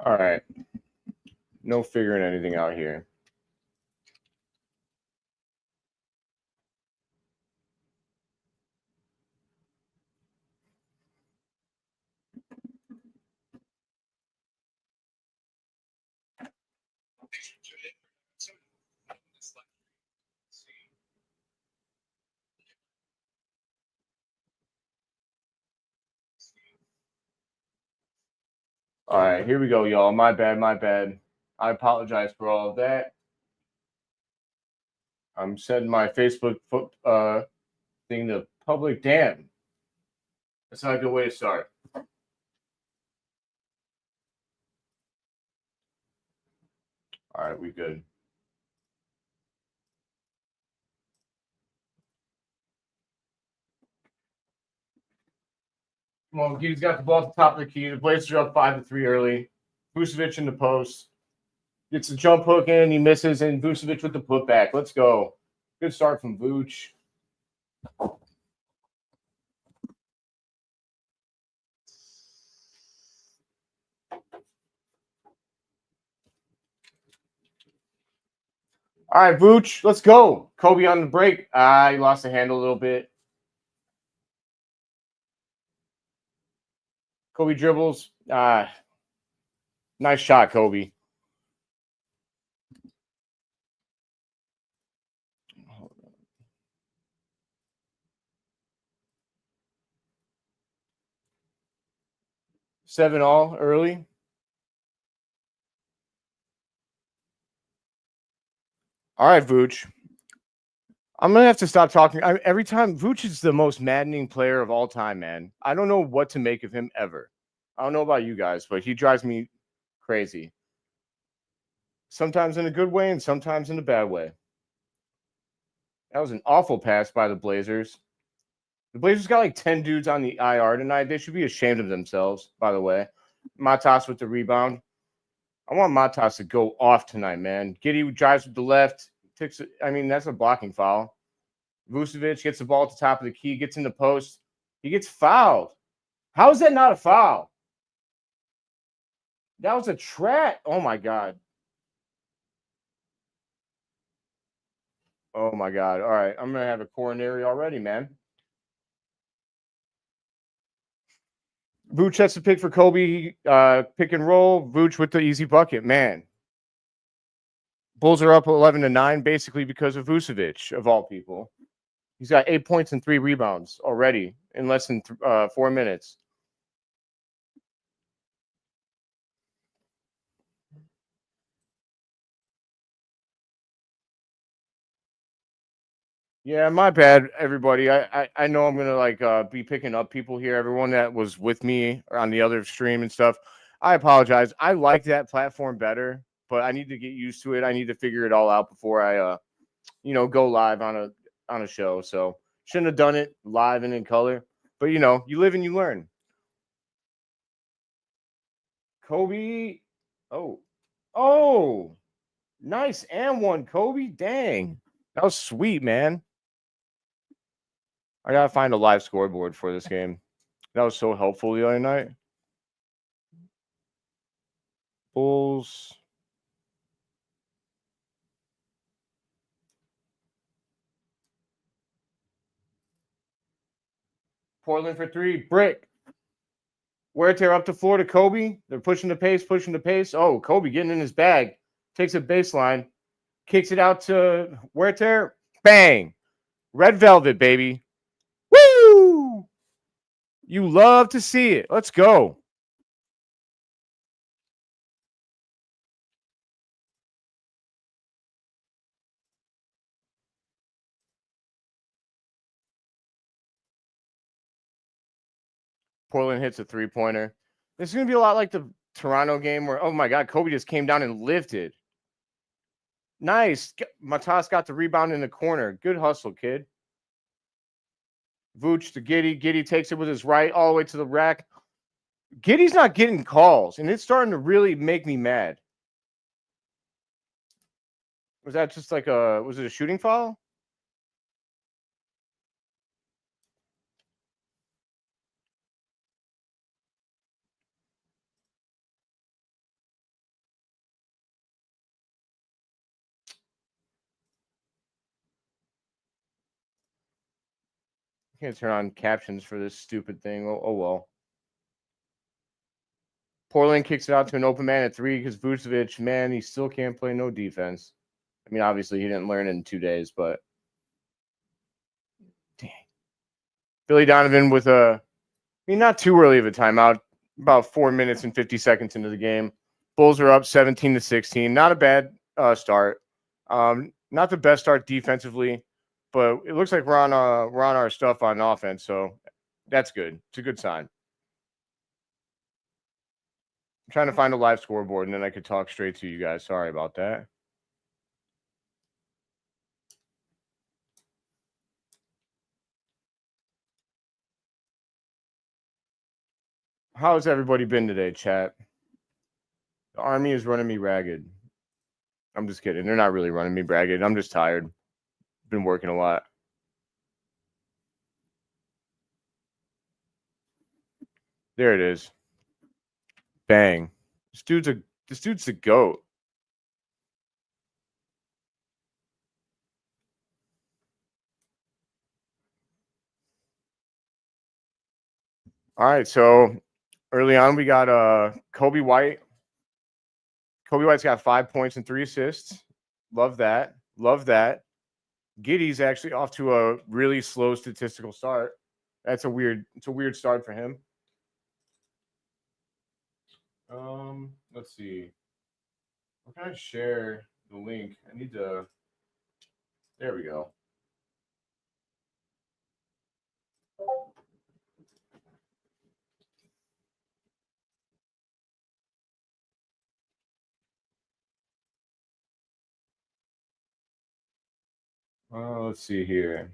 All right. No figuring anything out here. All right, here we go, y'all. My bad, my bad. I apologize for all of that. I'm setting my Facebook thing to public. Damn, that's not a good way to start. All right, we good. Come on, he's got the ball at the top of the key. The Blazers are up 5-3 early. Vucevic in the post. Gets the jump hook in, he misses, and Vucevic with the putback. Let's go. Good start from Vooch. All right, Vooch, let's go. Kobe on the break. He lost the handle a little bit. Kobe dribbles. Nice shot, Kobe. Seven all early. All right, Vooch. I'm gonna have to stop talking. Every time Vooch is the most maddening player of all time, man. I don't know what to make of him ever. I don't know about you guys, but he drives me crazy. Sometimes in a good way and sometimes in a bad way. That was an awful pass by the Blazers. The Blazers got like 10 dudes on the IR tonight. They should be ashamed of themselves, by the way. Matas with the rebound. I want Matas to go off tonight, man. Giddey drives with the left. That's a blocking foul. Vucevic gets the ball at the top of the key, gets in the post. He gets fouled. How is that not a foul? That was a trap. Oh, my God. Oh, my God. All right. I'm going to have a coronary already, man. Vooch has to pick for Kobe. Pick and roll. Vooch with the easy bucket. Man. Bulls are up 11-9, basically because of Vucevic, of all people. He's got 8 points and 3 rebounds already in less than 4 minutes. Yeah, my bad, everybody. I know I'm gonna be picking up people here. Everyone that was with me on the other stream and stuff. I apologize. I like that platform better, but I need to get used to it. I need to figure it all out before I go live on a show. So shouldn't have done it live and in color. But you live and you learn. Kobe. Oh, nice and one, Kobe. Dang, that was sweet, man. I gotta find a live scoreboard for this game. That was so helpful the other night. Bulls. Portland for 3. Brick. Huerter up the floor to Kobe. They're pushing the pace. Oh, Kobe getting in his bag. Takes a baseline. Kicks it out to Huerter. Bang. Red velvet, baby. Woo! You love to see it. Let's go. Portland hits a 3-pointer. This is going to be a lot like the Toronto game where, oh my God, Kobe just came down and lifted. Nice. Matas got the rebound in the corner. Good hustle, kid. Vooch to Giddey. Giddey takes it with his right all the way to the rack. Giddey's not getting calls, and it's starting to really make me mad. Was that just was it a shooting foul? can't turn on captions for this stupid thing. Oh well. Portland kicks it out to an open man at 3 because Vucevic, man, he still can't play no defense. I mean, obviously he didn't learn it in 2 days, but dang. Billy Donovan with not too early of a timeout, about 4 minutes and 50 seconds into the game. Bulls are up 17-16. Not a bad start. Not the best start defensively, but it looks like we're on our stuff on offense, so that's good. It's a good sign. I'm trying to find a live scoreboard, and then I could talk straight to you guys. Sorry about that. How has everybody been today, chat? The Army is running me ragged. I'm just kidding. They're not really running me ragged. I'm just tired. Been working a lot. There it is. Bang. This dude's the GOAT. All right, so early on we got Kobe White. Kobe White's got 5 points and 3 assists. Love that. Love that. Giddey's actually off to a really slow statistical start. It's a weird start for him. Let's see. Where can I share the link? I need to. There we go. Let's see here.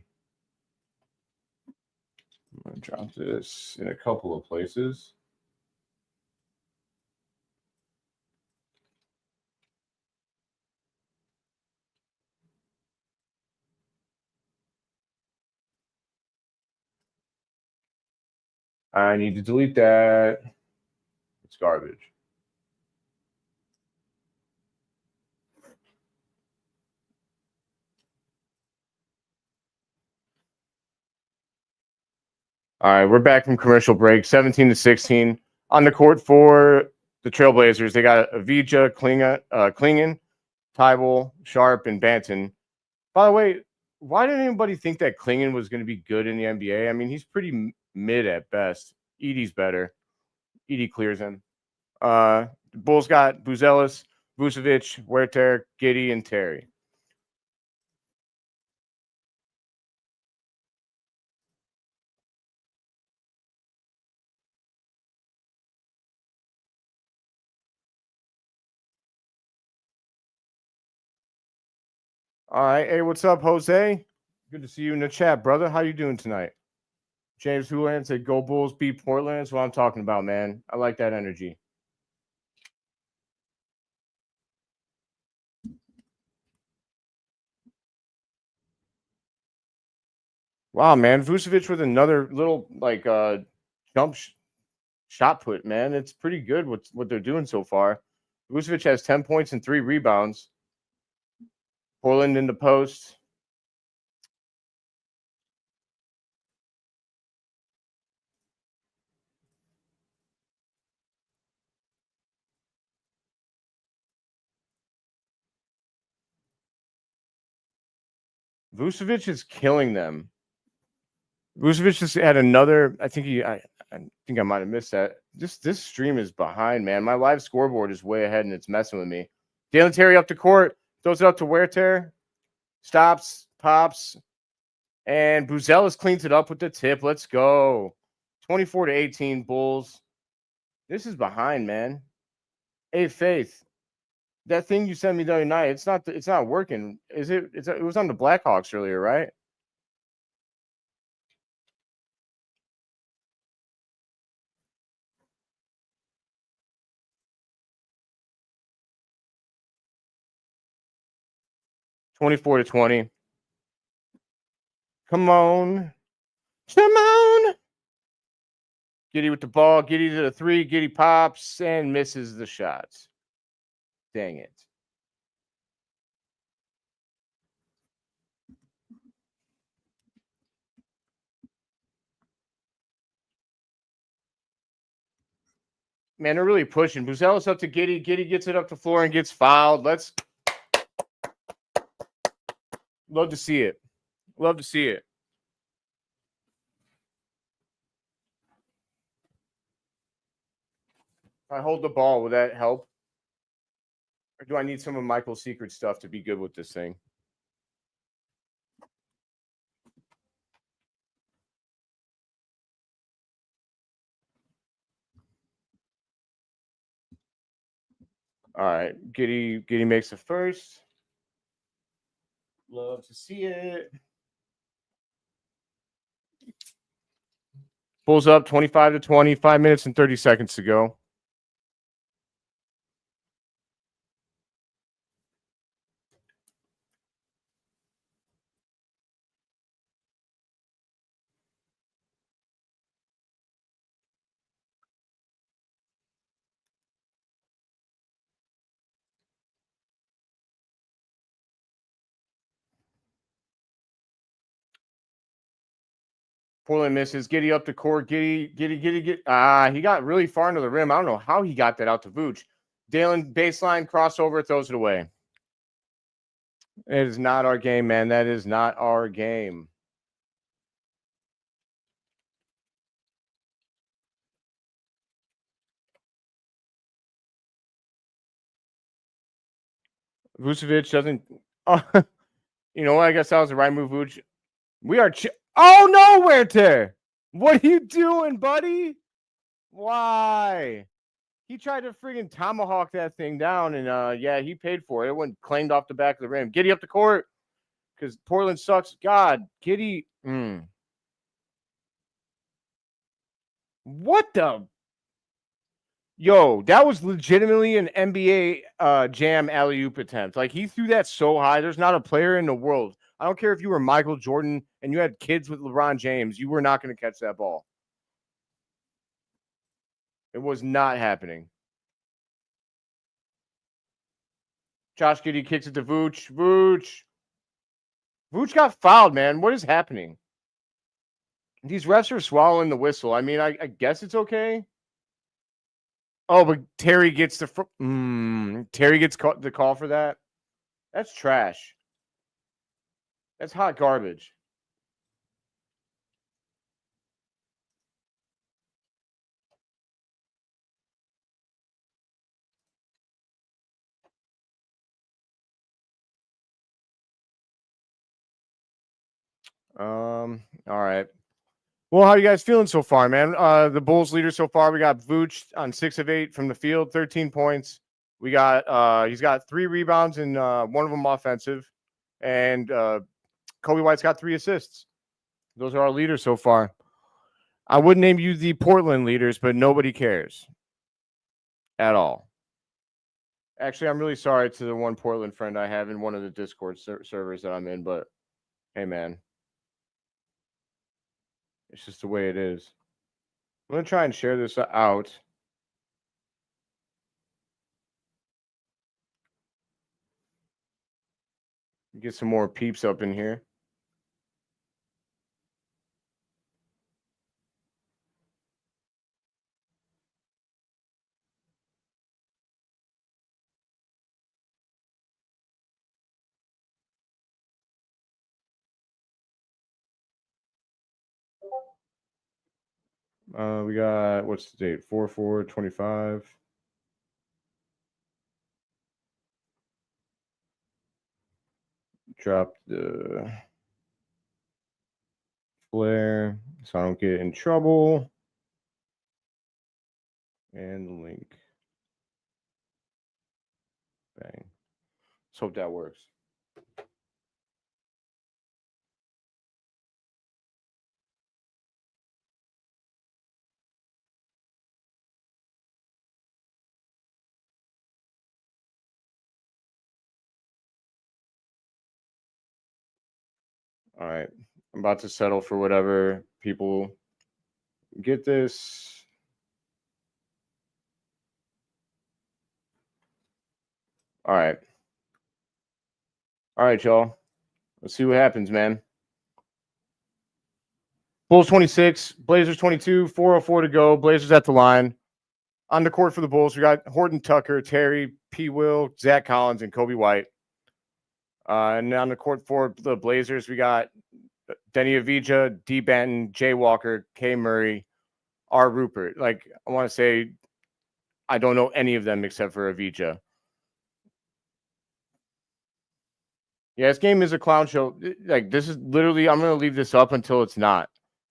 I'm gonna drop this in a couple of places. I need to delete that. It's garbage. All right, we're back from commercial break. 17-16 on the court for the Trailblazers. They got Avija, Klingon, Tybal, Sharp, and Banton. By the way, why didn't anybody think that Klingon was going to be good in the NBA? I mean, he's pretty mid at best. Edie's better. Edie clears him. The Bulls got Buzelis, Vucevic, Huerter, Giddey, and Terry. All right. Hey, what's up, Jose? Good to see you in the chat, brother. How you doing tonight? James Houlihan said, "Go Bulls, beat Portland." That's what I'm talking about, man. I like that energy. Wow, man. Vucevic with another little jump shot put, man. It's pretty good what they're doing so far. Vucevic has 10 points and 3 rebounds. Portland in the post. Vucevic is killing them. Vucevic just had another. I think I might have missed that. This stream is behind, man. My live scoreboard is way ahead and it's messing with me. Dalen Terry up to court, throws it up to Huerter, stops, pops, and Buzelis cleans it up with the tip. Let's go. 24-18 Bulls. This is behind, man. Hey, Faith, that thing you sent me the other night, it's not working. Is it? It was on the Blackhawks earlier, right? Twenty-four to 20. Come on. Come on. Giddey with the ball. Giddey to the 3. Giddey pops and misses the shots. Dang it. Man, they're really pushing. Buzel's up to Giddey. Giddey gets it up the floor and gets fouled. Let's love to see it. Love to see it. If I hold the ball, will that help? Or do I need some of Michael's secret stuff to be good with this thing? All right. Giddey makes the first. Love to see it. Pulls up 25-20, 5 minutes and 30 seconds to go. Portland misses. Giddey up the court. Giddey. He got really far into the rim. I don't know how he got that out to Vooch. Dalen baseline crossover, throws it away. It is not our game, man. That is not our game. Vucevic doesn't. You know what? I guess that was the right move, Vuce. We are. Oh no, Huerter! What are you doing, buddy? Why? He tried to friggin' tomahawk that thing down, and yeah, he paid for it. It went clanged off the back of the rim. Giddey up the court because Portland sucks. God, Giddey. What the? Yo, that was legitimately an NBA jam alley-oop attempt. Like, he threw that so high. There's not a player in the world. I don't care if you were Michael Jordan and you had kids with LeBron James. You were not going to catch that ball. It was not happening. Josh Giddey kicks it to Vooch. Vooch got fouled, man. What is happening? These refs are swallowing the whistle. I mean, I guess it's okay. Oh, but Terry gets the call for that. That's trash. That's hot garbage. All right. Well, how are you guys feeling so far, man? The Bulls leader so far, we got Vooch on 6 of 8 from the field, 13 points. We got he's got 3 rebounds and one of them offensive, and Kobe White's got 3 assists. Those are our leaders so far. I would name you the Portland leaders, but nobody cares at all. Actually, I'm really sorry to the one Portland friend I have in one of the Discord servers that I'm in, but hey, man, it's just the way it is. I'm going to try and share this out. Get some more peeps up in here. We got, what's the date? 4/4/25. Drop the flare so I don't get in trouble. And the link. Bang. Let's hope that works. All right. I'm about to settle for whatever people get this. All right. All right, y'all. Let's see what happens, man. Bulls 26, Blazers 22, 4:04 to go. Blazers at the line. On the court for the Bulls, we got Horton Tucker, Terry, P. Will, Zach Collins, and Kobe White. And on the court for the Blazers, we got Denny Avija, D. Benton, Jay Walker, K. Murray, R. Rupert. Like, I want to say I don't know any of them except for Avija. Yeah, this game is a clown show. Like, this is literally, I'm going to leave this up until it's not.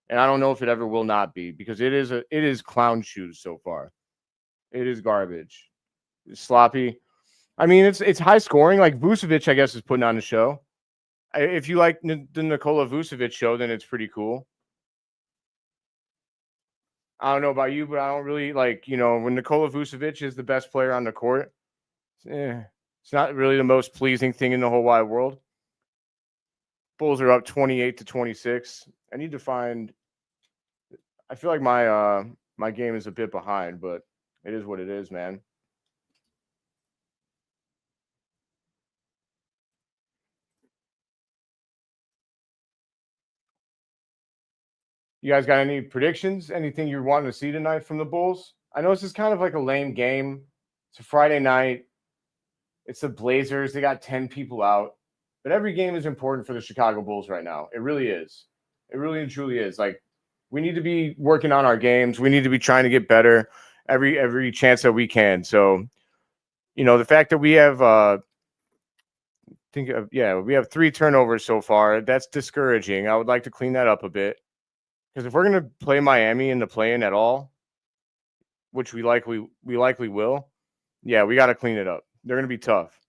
And I don't know if it ever will not be, because it is clown shoes so far. It is garbage. It's sloppy. I mean, it's high scoring. Like, Vucevic, I guess, is putting on a show. If you like the Nikola Vucevic show, then it's pretty cool. I don't know about you, but I don't really like, when Nikola Vucevic is the best player on the court, it's not really the most pleasing thing in the whole wide world. Bulls are up 28-26. I need to find. I feel like my game is a bit behind, but it is what it is, man. You guys got any predictions? Anything you're wanting to see tonight from the Bulls? I know this is kind of like a lame game. It's a Friday night. It's the Blazers. They got 10 people out. But every game is important for the Chicago Bulls right now. It really is. It really and truly is. Like, we need to be working on our games. We need to be trying to get better every chance that we can. So, the fact that we have we have 3 turnovers so far. That's discouraging. I would like to clean that up a bit. Because if we're going to play Miami in the play-in at all, which we likely will, yeah, we got to clean it up. They're going to be tough.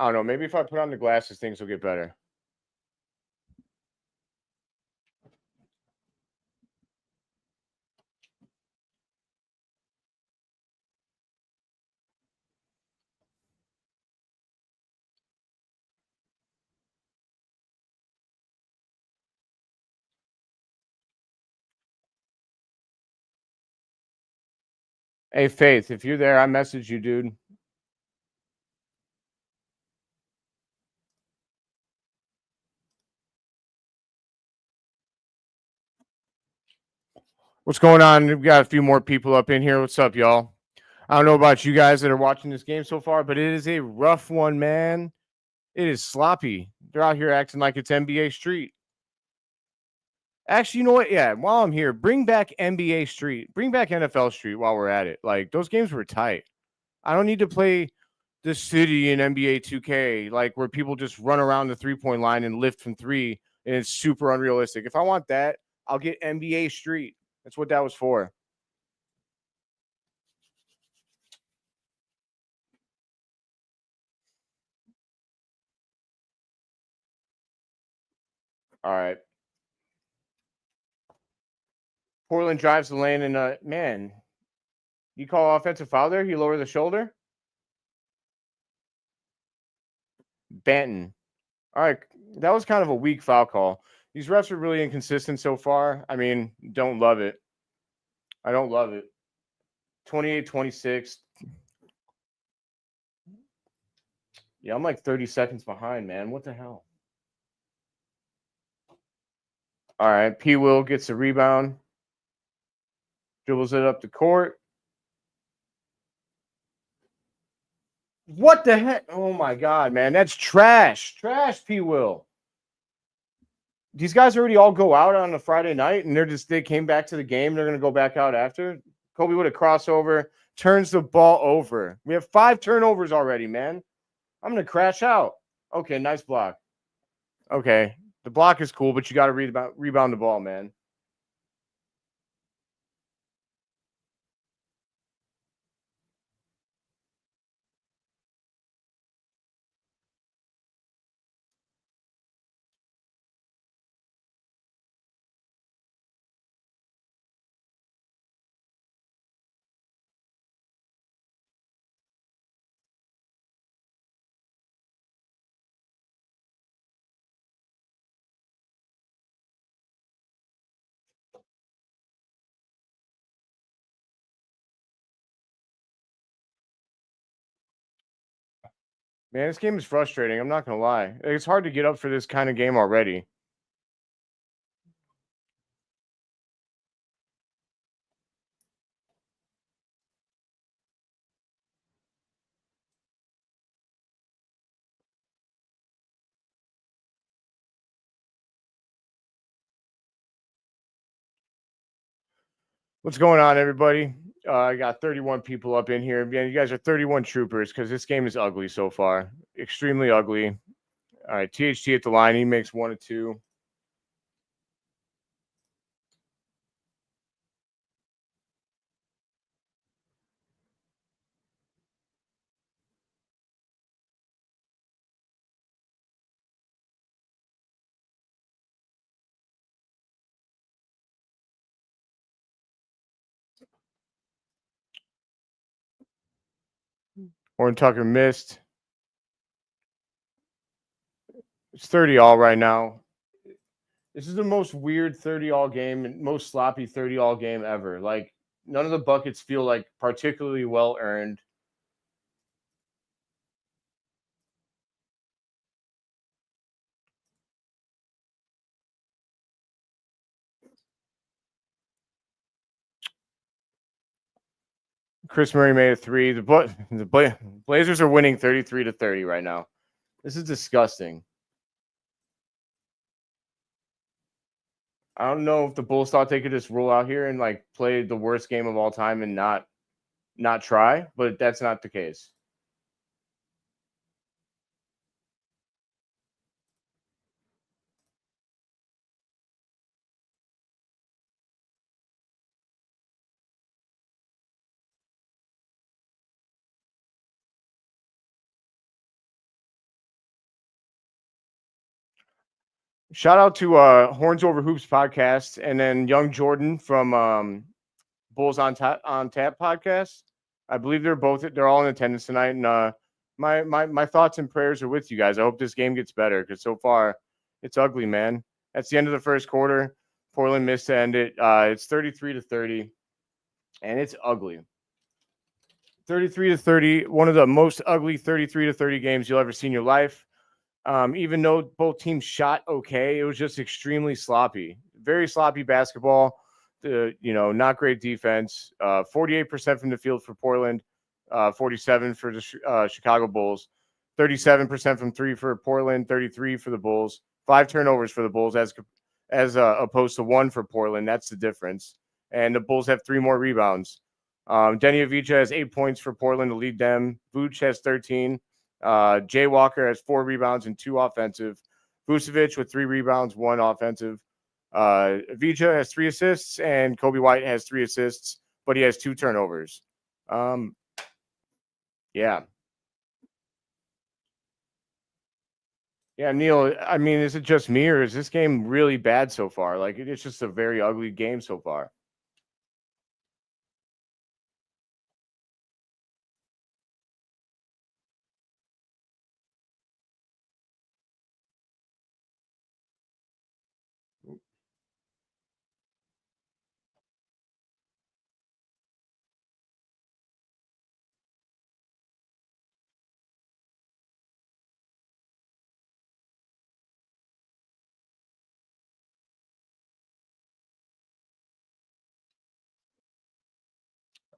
I don't know. Maybe if I put on the glasses, things will get better. Hey, Faith, if you're there, I message you, dude. What's going on? We've got a few more people up in here. What's up, y'all? I don't know about you guys that are watching this game so far, but it is a rough one, man. It is sloppy. They're out here acting like it's NBA Street. Actually, you know what? Yeah, while I'm here, bring back NBA Street. Bring back NFL Street while we're at it. Like, those games were tight. I don't need to play the city in NBA 2K, like where people just run around the 3-point line and lift from 3, and it's super unrealistic. If I want that, I'll get NBA Street. That's what that was for. All right. Portland drives the lane, and man, you call offensive foul there? You lower the shoulder? Benton. All right. That was kind of a weak foul call. These refs are really inconsistent so far. I mean, don't love it. I don't love it. 28-26. Yeah, I'm like 30 seconds behind, man. What the hell? All right. P. Will gets the rebound. Dribbles it up the court. What the heck? Oh my god, man. That's trash. Trash, P. Will. These guys already all go out on a Friday night, and they came back to the game. They're gonna go back out after. Kobe with a crossover, turns the ball over. We have 5 turnovers already, man. I'm gonna crash out. Okay, nice block. Okay. The block is cool, but you gotta rebound the ball, man. Man, this game is frustrating. I'm not gonna lie. It's hard to get up for this kind of game already. What's going on, everybody? I got 31 people up in here. Man, you guys are 31 troopers because this game is ugly so far. Extremely ugly. All right, THT at the line. He makes 1 of 2. Horn Tucker missed. It's 30 all right now. This is the most weird 30 all game and most sloppy 30 all game ever. Like, none of the buckets feel like particularly well earned. Chris Murray made a 3. The Blazers are winning 33-30 right now. This is disgusting. I don't know if the Bulls thought they could just roll out here and like play the worst game of all time and not try, but that's not the case. Shout out to Horns Over Hoops podcast and then Young Jordan from Bulls on Tap podcast. I believe they're all in attendance tonight, and my thoughts and prayers are with you guys. I hope this game gets better because so far it's ugly, man. That's the end of the first quarter. Portland missed to end it. It's 33-30, and it's ugly. 33-30, one of the most ugly 33-30 games you'll ever see in your life. Even though both teams shot okay, it was just extremely sloppy. Very sloppy basketball. Not great defense. 48% from the field for Portland, 47 for the Chicago Bulls, 37% from 3 for Portland, 33 for the Bulls. 5 turnovers for the Bulls as opposed to 1 for Portland. That's the difference. And the Bulls have 3 more rebounds. Denny Avdija has 8 points for Portland to lead them. Vooch has 13. Jay Walker has 4 rebounds and 2 offensive. Vucevic with 3 rebounds, 1 offensive. Avdija has 3 assists, and Kobe White has 3 assists, but he has 2 turnovers. Yeah. Yeah, Neil, I mean, is it just me, or is this game really bad so far? Like, it's just a very ugly game so far.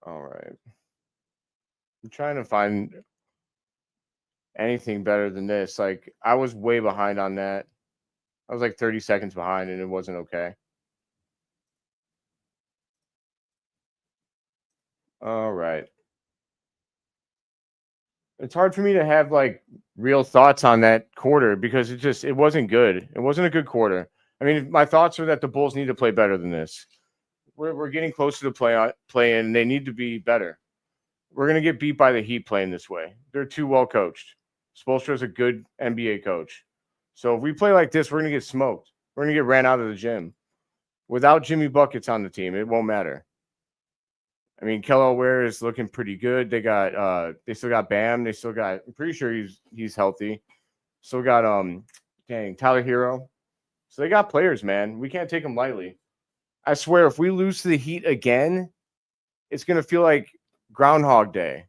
All right. I'm trying to find anything better than this. Like, I was way behind on that. I was like 30 seconds behind, and it wasn't okay. All right. It's hard for me to have like real thoughts on that quarter because it wasn't good. It wasn't a good quarter. I mean, my thoughts are that the Bulls need to play better than this. We're getting close to the play in, and they need to be better. We're gonna get beat by the Heat playing this way. They're too well coached. Spoelstra's a good NBA coach. So if we play like this, we're gonna get smoked. We're gonna get ran out of the gym. Without Jimmy Buckets on the team, it won't matter. I mean, Kello Ware is looking pretty good. They still got Bam. I'm pretty sure he's healthy. Still got Tyler Hero. So they got players, man. We can't take them lightly. I swear, if we lose to the Heat again, it's gonna feel like Groundhog Day.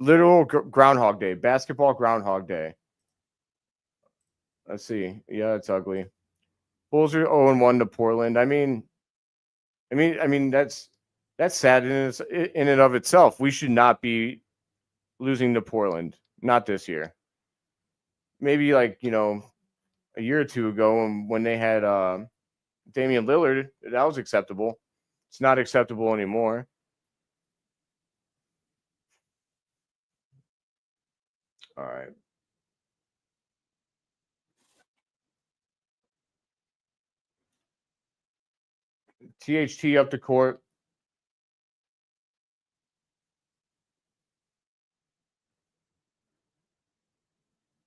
Literal Groundhog Day. Basketball Groundhog Day. Let's see. Yeah, it's ugly. Bulls are 0-1 to Portland. I mean, that's sad in and of itself. We should not be losing to Portland. Not this year. Maybe like, a year or two ago when they had Damian Lillard, that was acceptable. It's not acceptable anymore. All right. THT up the court.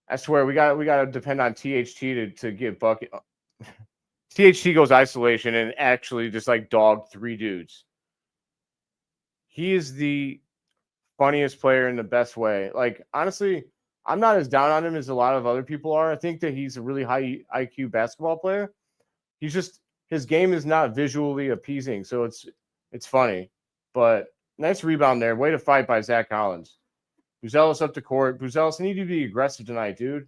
I swear we got to depend on THT to get bucket. THT goes isolation and actually just like dogged 3 dudes. He is the funniest player in the best way. Like, honestly, I'm not as down on him as a lot of other people are. I think that he's a really high IQ basketball player. He's just, his game is not visually appeasing, so it's funny. But nice rebound there. Way to fight by Zach Collins. Buzelis up the court. Buzelis, need to be aggressive tonight, dude.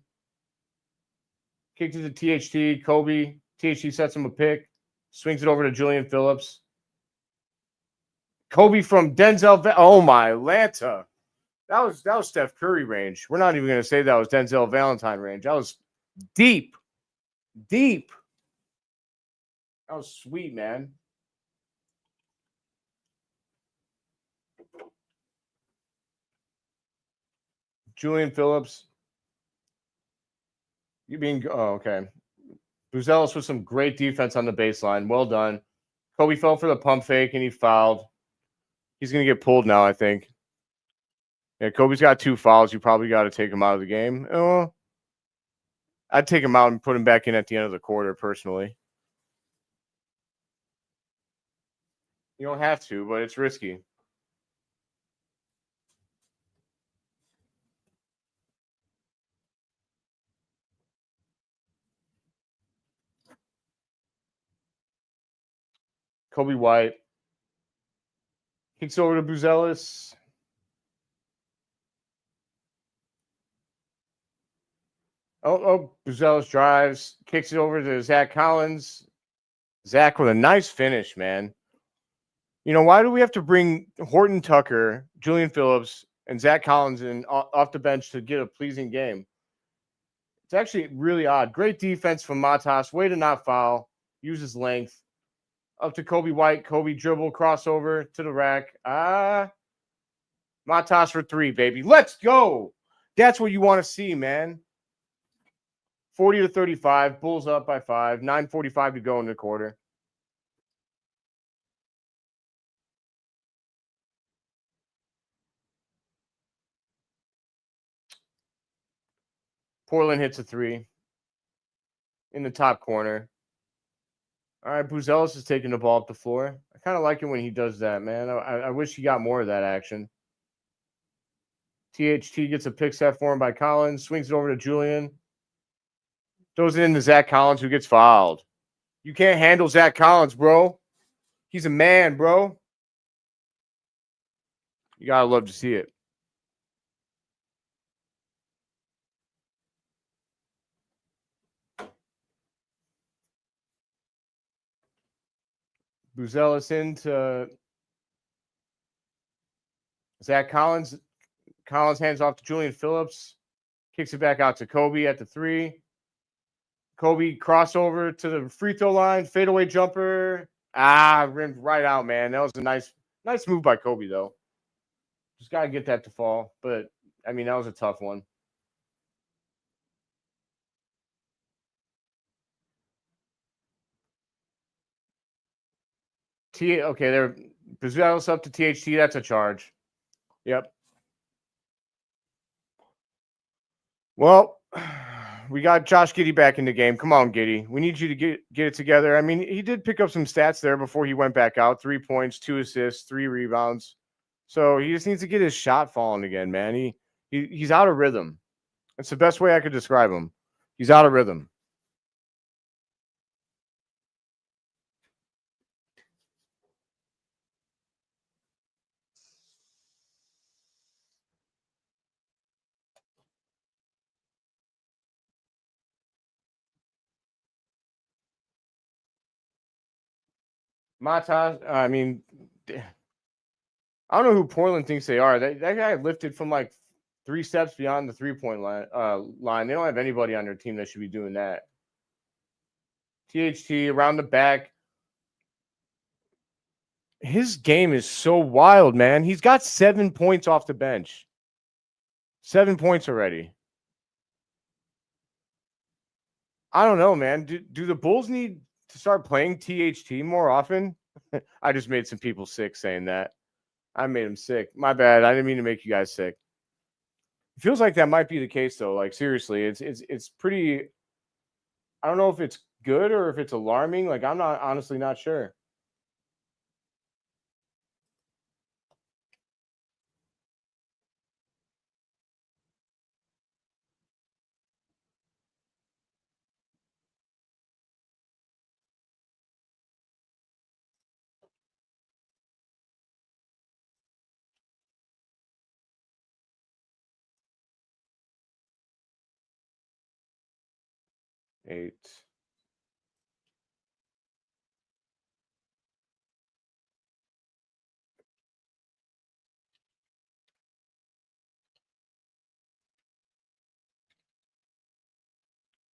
Kicked it to THT. Kobe. THT sets him a pick. Swings it over to Julian Phillips. Kobe from Denzel. Oh my Atlanta. That was Steph Curry range. We're not even going to say that was Denzel Valentine range. That was deep. Deep. That was sweet, man. Julian Phillips. Okay. Buzelis with some great defense on the baseline. Well done. Kobe fell for the pump fake and he fouled. He's going to get pulled now, I think. Yeah, Kobe's got 2 fouls. You probably got to take him out of the game. I'd take him out and put him back in at the end of the quarter, personally. You don't have to, but it's risky. Kobe White kicks over to Buzelis. Buzelis drives, kicks it over to Zach Collins. Zach with a nice finish, man. Why do we have to bring Horton Tucker, Julian Phillips, and Zach Collins in off the bench to get a pleasing game? It's actually really odd. Great defense from Matas. Way to not foul. Uses length. Up to Kobe White. Kobe dribble, crossover to the rack. Matas for 3, baby. Let's go. That's what you want to see, man. 40-35. Bulls up by 5. 9:45 to go in the quarter. Portland hits a 3 in the top corner. All right, Buzelis is taking the ball up the floor. I kind of like it when he does that, man. I wish he got more of that action. THT gets a pick set for him by Collins. Swings it over to Julian. Throws it into Zach Collins, who gets fouled. You can't handle Zach Collins, bro. He's a man, bro. You got to love to see it. Buzelis into Zach Collins. Collins hands off to Julian Phillips. Kicks it back out to Kobe at the 3. Kobe crossover to the free throw line. Fadeaway jumper. Rimmed right out, man. That was a nice move by Kobe, though. Just got to get that to fall. But, I mean, that was a tough one. Okay, they're Buzelis up to THT. That's a charge. Yep. Well, we got Josh Giddey back in the game. Come on, Giddey. We need you to get it together. I mean, he did pick up some stats there before he went back out. 3 points, 2 assists, 3 rebounds. So he just needs to get his shot falling again, man. He's out of rhythm. That's the best way I could describe him. He's out of rhythm. Mata, I mean, I don't know who Portland thinks they are. That guy lifted from like 3 steps beyond the 3-point line. They don't have anybody on their team that should be doing that. THT around the back. His game is so wild, man. He's got 7 points off the bench. 7 points already. I don't know, man. Do the Bulls need to start playing THT more often? I just made some people sick saying that. I made them sick. My bad. I didn't mean to make you guys sick. It feels like that might be the case though. Like seriously, it's pretty. I don't know if it's good or if it's alarming. Like I'm not honestly not sure. Eight.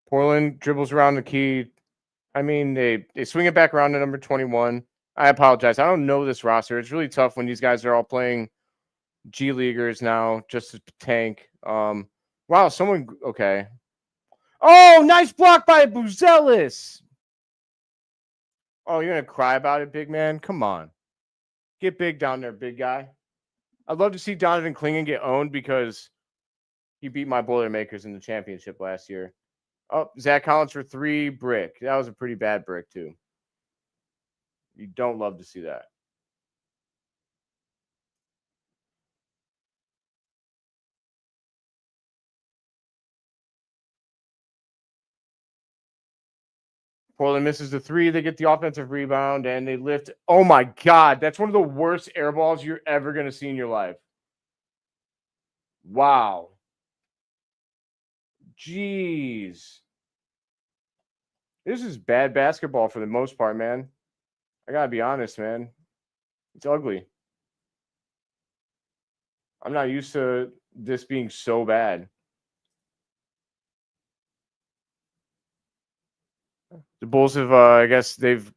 Portland dribbles around the key. I mean, they swing it back around to number 21. I apologize. I don't know this roster. It's really tough when these guys are all playing G Leaguers now just to tank. Wow, someone okay. Oh, nice block by Buzelis. Oh, you're gonna cry about it, big man? Come on. Get big down there, big guy. I'd love to see Donovan Clingan get owned because he beat my Boilermakers in the championship last year. Oh, Zach Collins for 3 brick. That was a pretty bad brick, too. You don't love to see that. Portland misses the 3. They get the offensive rebound and they lift. Oh my God. That's one of the worst air balls you're ever going to see in your life. Wow. Jeez. This is bad basketball for the most part, man. I got to be honest, man. It's ugly. I'm not used to this being so bad. The Bulls have, I guess they've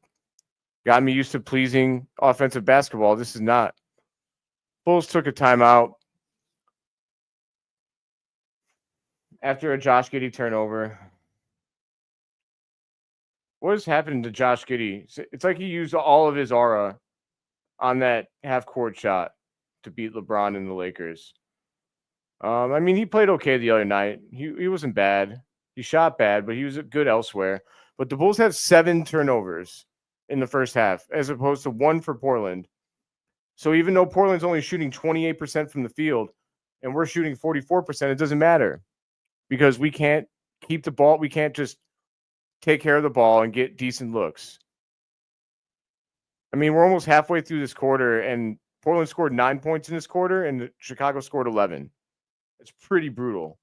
got me used to pleasing offensive basketball. This is not. Bulls took a timeout after a Josh Giddey turnover. What has happened to Josh Giddey? It's like he used all of his aura on that half-court shot to beat LeBron and the Lakers. I mean, he played okay the other night. He wasn't bad. He shot bad, but he was good elsewhere. But the Bulls had 7 turnovers in the first half, as opposed to 1 for Portland. So even though Portland's only shooting 28% from the field and we're shooting 44%, it doesn't matter because we can't keep the ball. We can't just take care of the ball and get decent looks. I mean, we're almost halfway through this quarter, and Portland scored 9 points in this quarter, and Chicago scored 11. It's pretty brutal.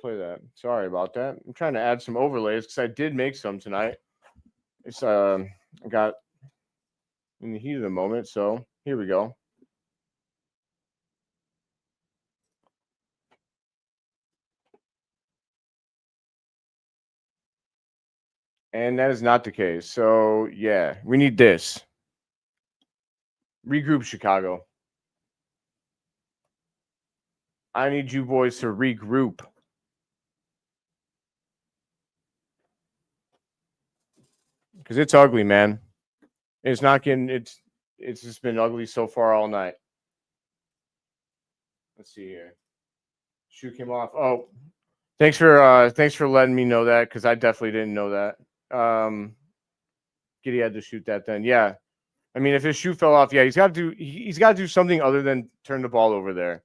Play that. Sorry about that. I'm trying to add some overlays because I did make some tonight. It's I got in the heat of the moment, so here we go. And that is not the case. So yeah, we need this. Regroup Chicago. I need you boys to regroup. Because it's ugly, man. It's not getting it's just been ugly so far all night. Let's see here. Shoe came off. Oh, thanks for letting me know that because I definitely didn't know that. Giddey had to shoot that then. Yeah. I mean, if his shoe fell off, yeah, he's got to do something other than turn the ball over there.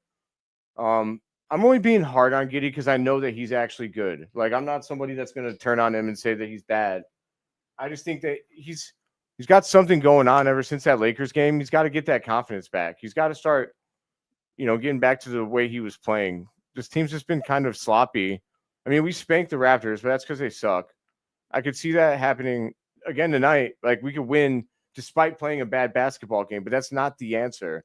I'm only being hard on Giddey because I know that he's actually good. Like, I'm not somebody that's going to turn on him and say that he's bad. I just think that he's got something going on ever since that Lakers game. He's got to get that confidence back. He's got to start, getting back to the way he was playing. This team's just been kind of sloppy. I mean, we spanked the Raptors, but that's because they suck. I could see that happening again tonight. Like, we could win despite playing a bad basketball game, but that's not the answer.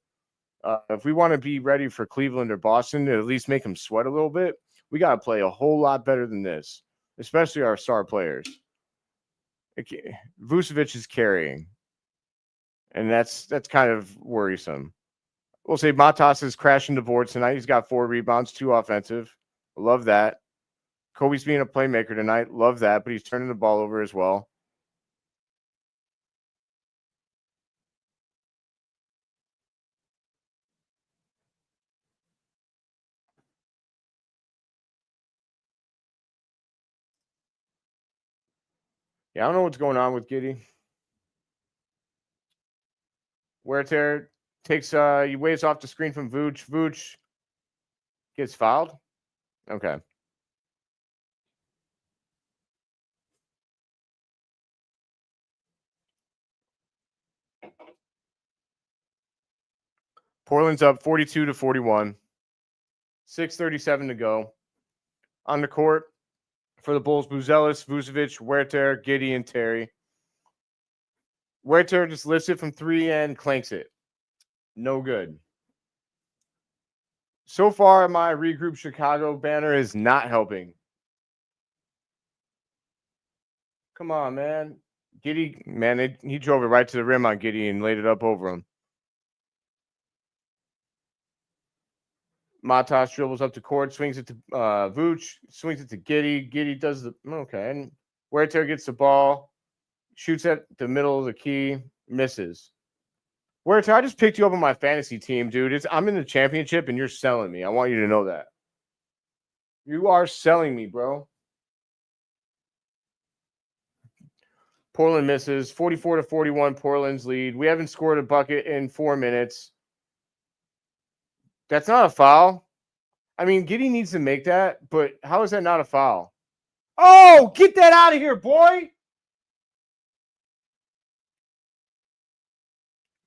If we want to be ready for Cleveland or Boston to at least make them sweat a little bit, we got to play a whole lot better than this, especially our star players. Vucevic is carrying, and that's kind of worrisome. We'll say Matas is crashing the board tonight. He's got 4 rebounds, 2 offensive. Love that. Kobe's being a playmaker tonight. Love that, but he's turning the ball over as well. Yeah, I don't know what's going on with Giddey. Huerter takes he waves off the screen from Vooch. Vooch gets fouled. Okay. Portland's up 42-41. 6:37 to go. On the court for the Bulls, Buzelis, Vucevic, Huerter, Giddey, and Terry. Huerter just lifts it from 3 and clanks it. No good. So far, my regroup Chicago banner is not helping. Come on, man. Giddey, man, he drove it right to the rim on Giddey and laid it up over him. Matas dribbles up the court, swings it to Vooch, swings it to Giddey. Giddey does the okay, and Huerter gets the ball, shoots at the middle of the key, misses. Huerter, I just picked you up on my fantasy team, dude. I'm in the championship, and you're selling me. I want you to know that. You are selling me, bro. Portland misses 44-41. Portland's lead. We haven't scored a bucket in 4 minutes. That's not a foul. I mean, Giddey needs to make that, but how is that not a foul? Oh, get that out of here, boy.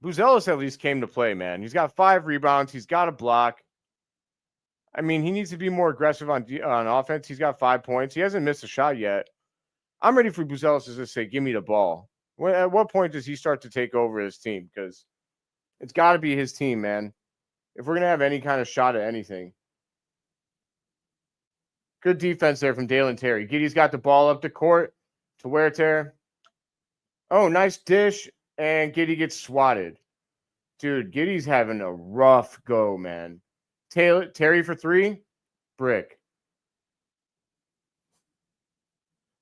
Buzelis at least came to play, man. He's got 5 rebounds. He's got a block. I mean, he needs to be more aggressive on offense. He's got 5 points. He hasn't missed a shot yet. I'm ready for Buzelis to just say, give me the ball. At what point does he start to take over his team? Because it's got to be his team, man. If we're going to have any kind of shot at anything. Good defense there from Dalen Terry. Giddey's got the ball up the court to Huerter. Oh, nice dish. And Giddey gets swatted. Dude, Giddey's having a rough go, man. Terry for 3. Brick.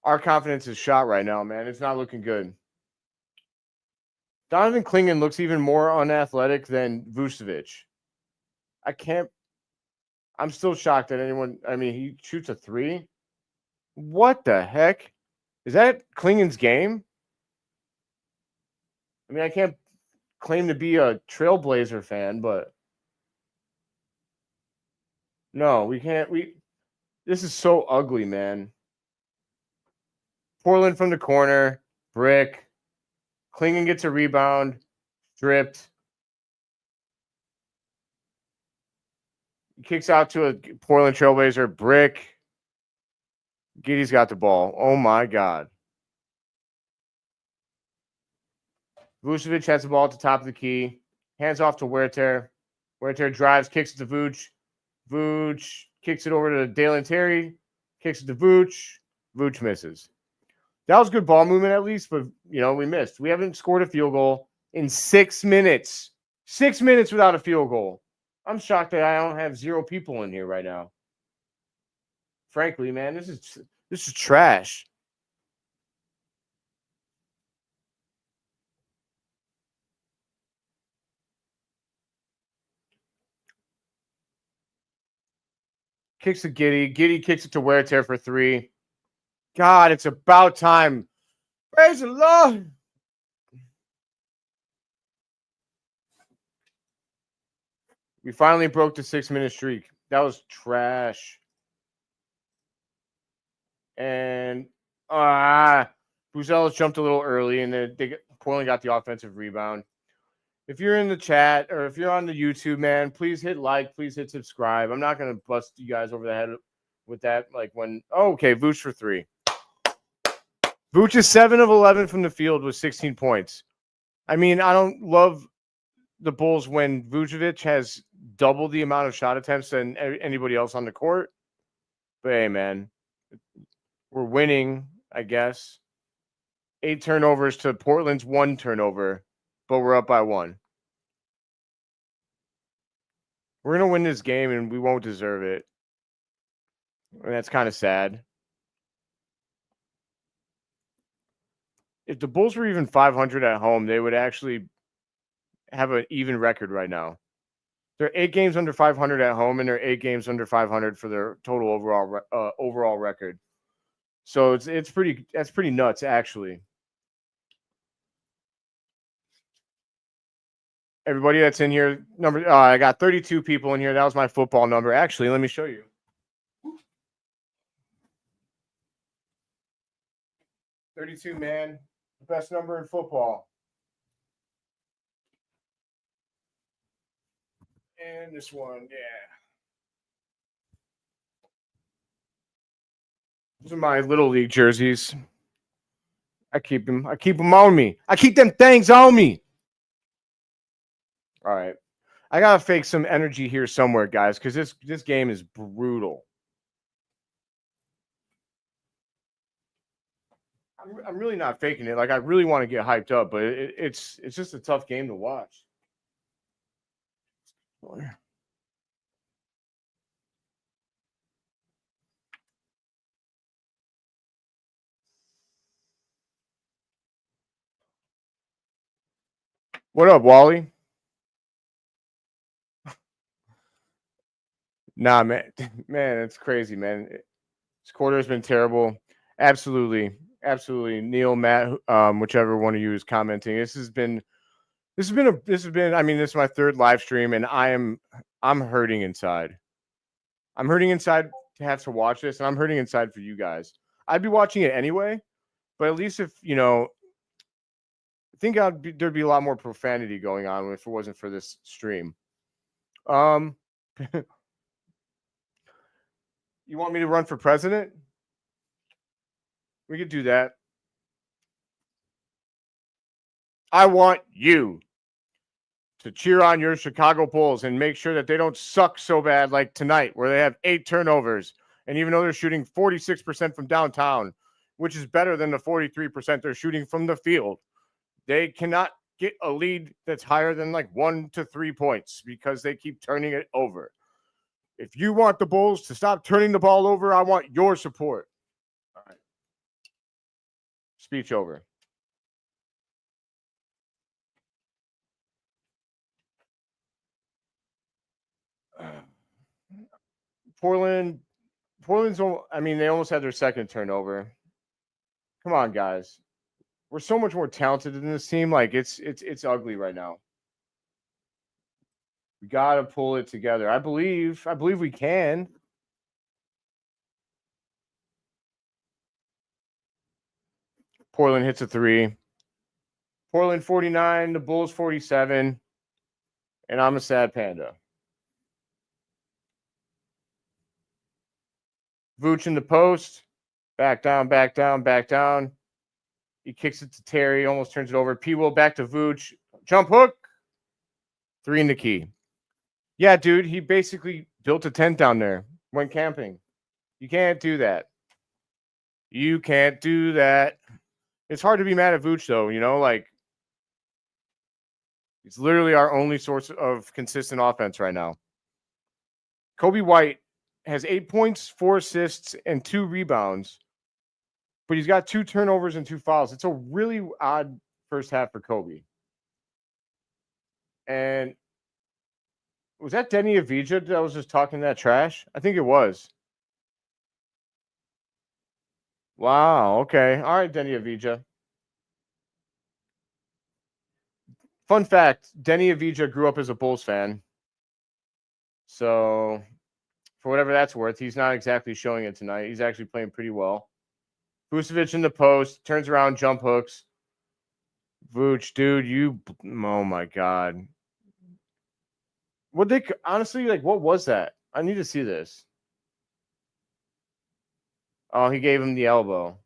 Our confidence is shot right now, man. It's not looking good. Donovan Clingan looks even more unathletic than Vucevic. I'm still shocked that anyone. I mean, he shoots a 3. What the heck? Is that Clingan's game? I mean, I can't claim to be a Trailblazer fan, but no, we can't. This is so ugly, man. Portland from the corner, brick. Clingan gets a rebound, stripped. Kicks out to a Portland Trailblazer, brick. Giddey's got the ball. Oh my God. Vucevic has the ball at the top of the key. Hands off to Huerter. Huerter drives, kicks it to Vooch. Vooch kicks it over to Dalen Terry. Kicks it to Vooch. Vooch misses. That was good ball movement at least, but, we missed. We haven't scored a field goal in 6 minutes. 6 minutes without a field goal. I'm shocked that I don't have 0 people in here right now. Frankly, man, this is trash. Kicks to Giddey. Giddey kicks it to Huerter for 3. God, it's about time. Praise the Lord. We finally broke the 6-minute streak. That was trash. And Buzelis jumped a little early, and then Portland got the offensive rebound. If you're in the chat or if you're on the YouTube, man, please hit like, please hit subscribe. I'm not gonna bust you guys over the head with that. Like when okay, Vooch for 3. Vooch is 7 of 11 from the field with 16 points. I mean, I don't love the Bulls when Vucevic has double the amount of shot attempts than anybody else on the court. But hey, man, we're winning, I guess. 8 turnovers to Portland's 1 turnover, but we're up by 1. We're going to win this game, and we won't deserve it. And that's kind of sad. If the Bulls were even 500 at home, they would actually have an even record right now. They're 8 games under 500 at home, and they're 8 games under 500 for their total overall record. So that's pretty nuts, actually. Everybody that's in here, I got 32 people in here. That was my football number. Actually, let me show you. $32, man. The best number in football. And this one, yeah. These are my Little League jerseys. I keep them on me. I keep them things on me. All right. I got to fake some energy here somewhere, guys, because this game is brutal. I'm really not faking it. Like, I really want to get hyped up, but it's just a tough game to watch. What up, Wally? Nah, man. Man, it's crazy, man. This quarter has been terrible. Absolutely. Neil, Matt, whichever one of you is commenting. This has been I mean, this is my 3rd live stream, and I'm hurting inside. I'm hurting inside to have to watch this, and I'm hurting inside for you guys. I'd be watching it anyway, but at least if, I think there'd be a lot more profanity going on if it wasn't for this stream. You want me to run for president? We could do that. I want you to cheer on your Chicago Bulls and make sure that they don't suck so bad like tonight, where they have 8 turnovers. And even though they're shooting 46% from downtown, which is better than the 43% they're shooting from the field, they cannot get a lead that's higher than like 1 to 3 points because they keep turning it over. If you want the Bulls to stop turning the ball over, I want your support. All right. Speech over. Portland's, I mean, they almost had their 2nd turnover. Come on, guys. We're so much more talented than this team. Like, it's ugly right now. We got to pull it together. I believe we can. Portland hits a 3. Portland 49, the Bulls 47, and I'm a sad panda. Vooch in the post. Back down. He kicks it to Terry, almost turns it over. P. Will back to Vooch. Jump hook. 3 in the key. Yeah, dude, he basically built a tent down there. Went camping. You can't do that. It's hard to be mad at Vooch, though, like, it's literally our only source of consistent offense right now. Kobe White has 8 points, 4 assists, and 2 rebounds, but he's got 2 turnovers and 2 fouls. It's a really odd first half for Kobe. And was that Denny Avdija that was just talking that trash? I think it was. Wow. Okay. All right, Denny Avdija. Fun fact, Denny Avdija grew up as a Bulls fan. So For whatever that's worth, he's not exactly showing it tonight. He's actually playing pretty well. Vucevic in the post, turns around, jump hooks. Vooch, dude, oh my God. Honestly, like, what was that? I need to see this. Oh, he gave him the elbow.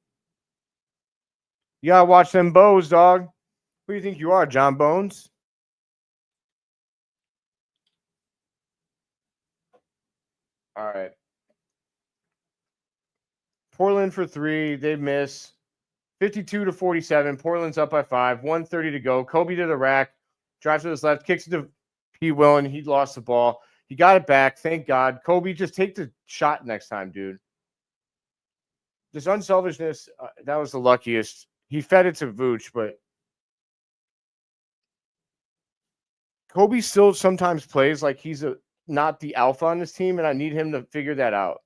You gotta watch them bows, dog. Who do you think you are, John Bones? All right. Portland for 3. They miss. 52-47. Portland's up by 5. 1:30 to go. Kobe to the rack. Drives to his left. Kicks it to P. Willen. He lost the ball. He got it back. Thank God. Kobe, just take the shot next time, dude. This unselfishness, that was the luckiest. He fed it to Vooch, but Kobe still sometimes plays like he's not the alpha on this team, and I need him to figure that out.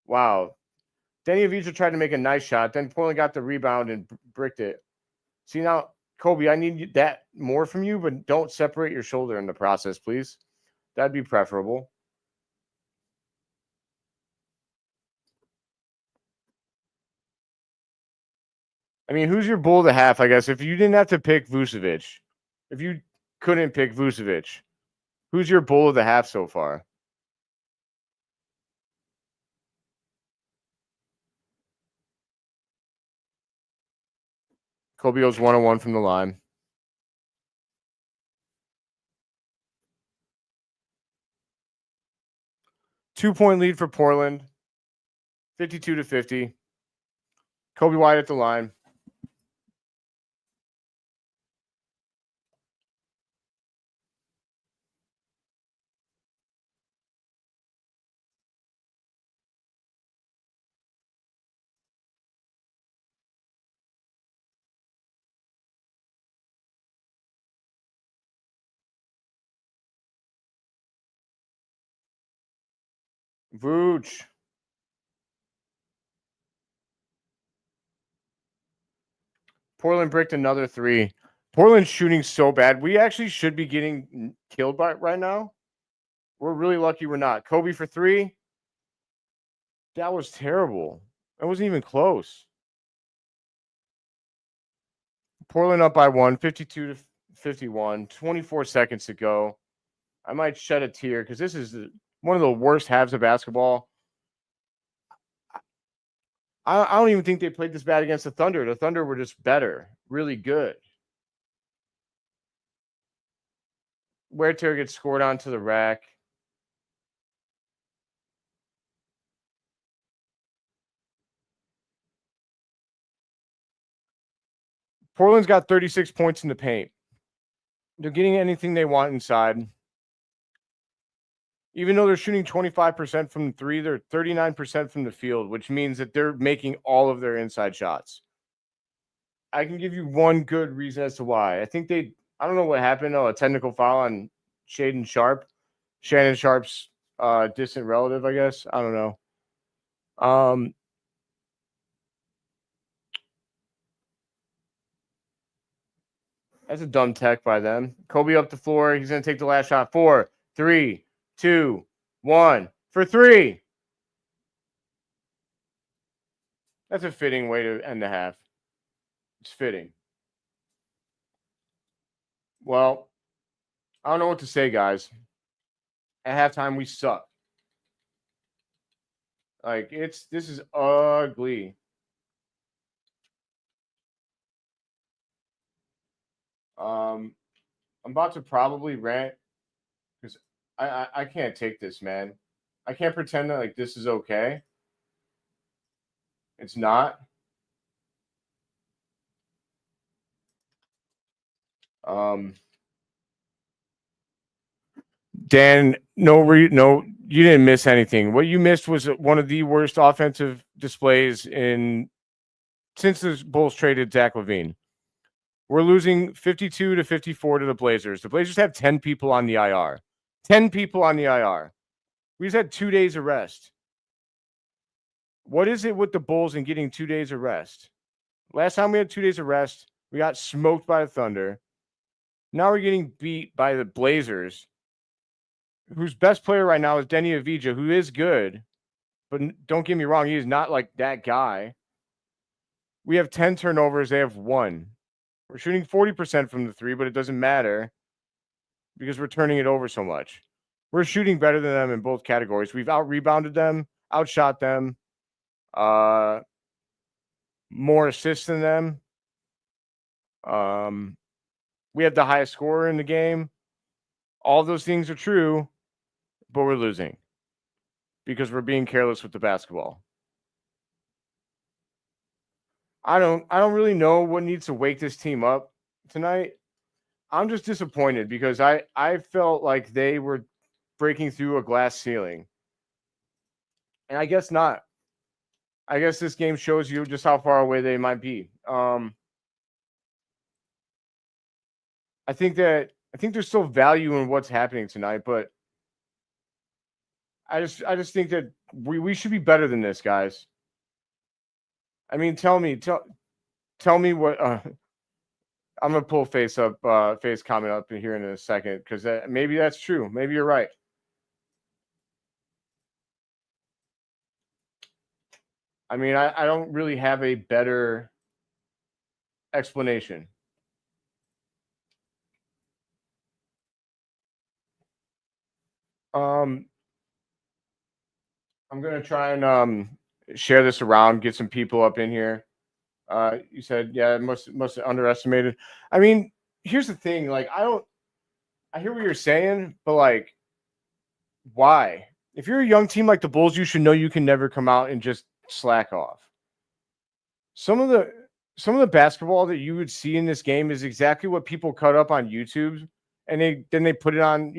Wow. Denny Avdija tried to make a nice shot. Then Portland got the rebound and bricked it. See, now, Kobe, I need that more from you, but don't separate your shoulder in the process, please. That'd be preferable. I mean, who's your bull of the half, I guess? If you didn't have to pick Vucevic, if you couldn't pick Vucevic, who's your bull of the half so far? Kobe goes 1-1 from the line. Two-point lead for Portland. 52-50. Kobe White at the line. Vooch. Portland bricked another 3. Portland's shooting so bad. We actually should be getting killed by it right now. We're really lucky we're not. Kobe for 3. That was terrible. That wasn't even close. Portland up by 1, 52-51. 24 seconds to go. I might shed a tear because this is one of the worst halves of basketball. I don't even think they played this bad against the Thunder. The Thunder were just better, really good. Huerter gets scored onto the rack. Portland's got 36 points in the paint. They're getting anything they want inside. Even though they're shooting 25% from 3, they're 39% from the field, which means that they're making all of their inside shots. I can give you one good reason as to why. I don't know what happened. Oh, a technical foul on Shannon Sharpe. Shannon Sharpe's distant relative, I guess. I don't know. That's a dumb tech by them. Kobe up the floor. He's going to take the last shot. 4, 3, 2, 1 for 3. That's a fitting way to end the half. It's fitting. Well, I don't know what to say, guys. At halftime, we suck. Like, this is ugly. I'm about to probably rant because I can't take this, man. I can't pretend that like this is okay. It's not. Dan, no, you didn't miss anything. What you missed was one of the worst offensive displays since the Bulls traded Zach LaVine. We're losing 52-54 to the Blazers. The Blazers have 10 people on the IR. 10 people on the IR. We just had 2 days of rest. What is it with the Bulls and getting 2 days of rest? Last time we had 2 days of rest, we got smoked by the Thunder. Now we're getting beat by the Blazers. whose best player right now is Denny Avija, who is good, but don't get me wrong, he is not like that guy. We have 10 turnovers, they have 1. We're shooting 40% from the 3, but it doesn't matter because we're turning it over so much. We're shooting better than them in both categories. We've out-rebounded them, outshot them, more assists than them. We have the highest scorer in the game. All those things are true, but we're losing because we're being careless with the basketball. I don't really know what needs to wake this team up tonight. I'm just disappointed because I felt like they were breaking through a glass ceiling. And I guess not. I guess this game shows you just how far away they might be. I think there's still value in what's happening tonight, but I just think that we should be better than this, guys. I mean, tell me what I'm gonna pull face comment up here in a second because maybe that's true. Maybe you're right. I mean, I don't really have a better explanation. I'm gonna try and share this around, get some people up in here. You said, yeah, must have underestimated. I mean, here's the thing. Like, I hear what you're saying, but like, why? If you're a young team like the Bulls, you should know you can never come out and just slack off. Some of the basketball that you would see in this game is exactly what people cut up on YouTube, and they put it on,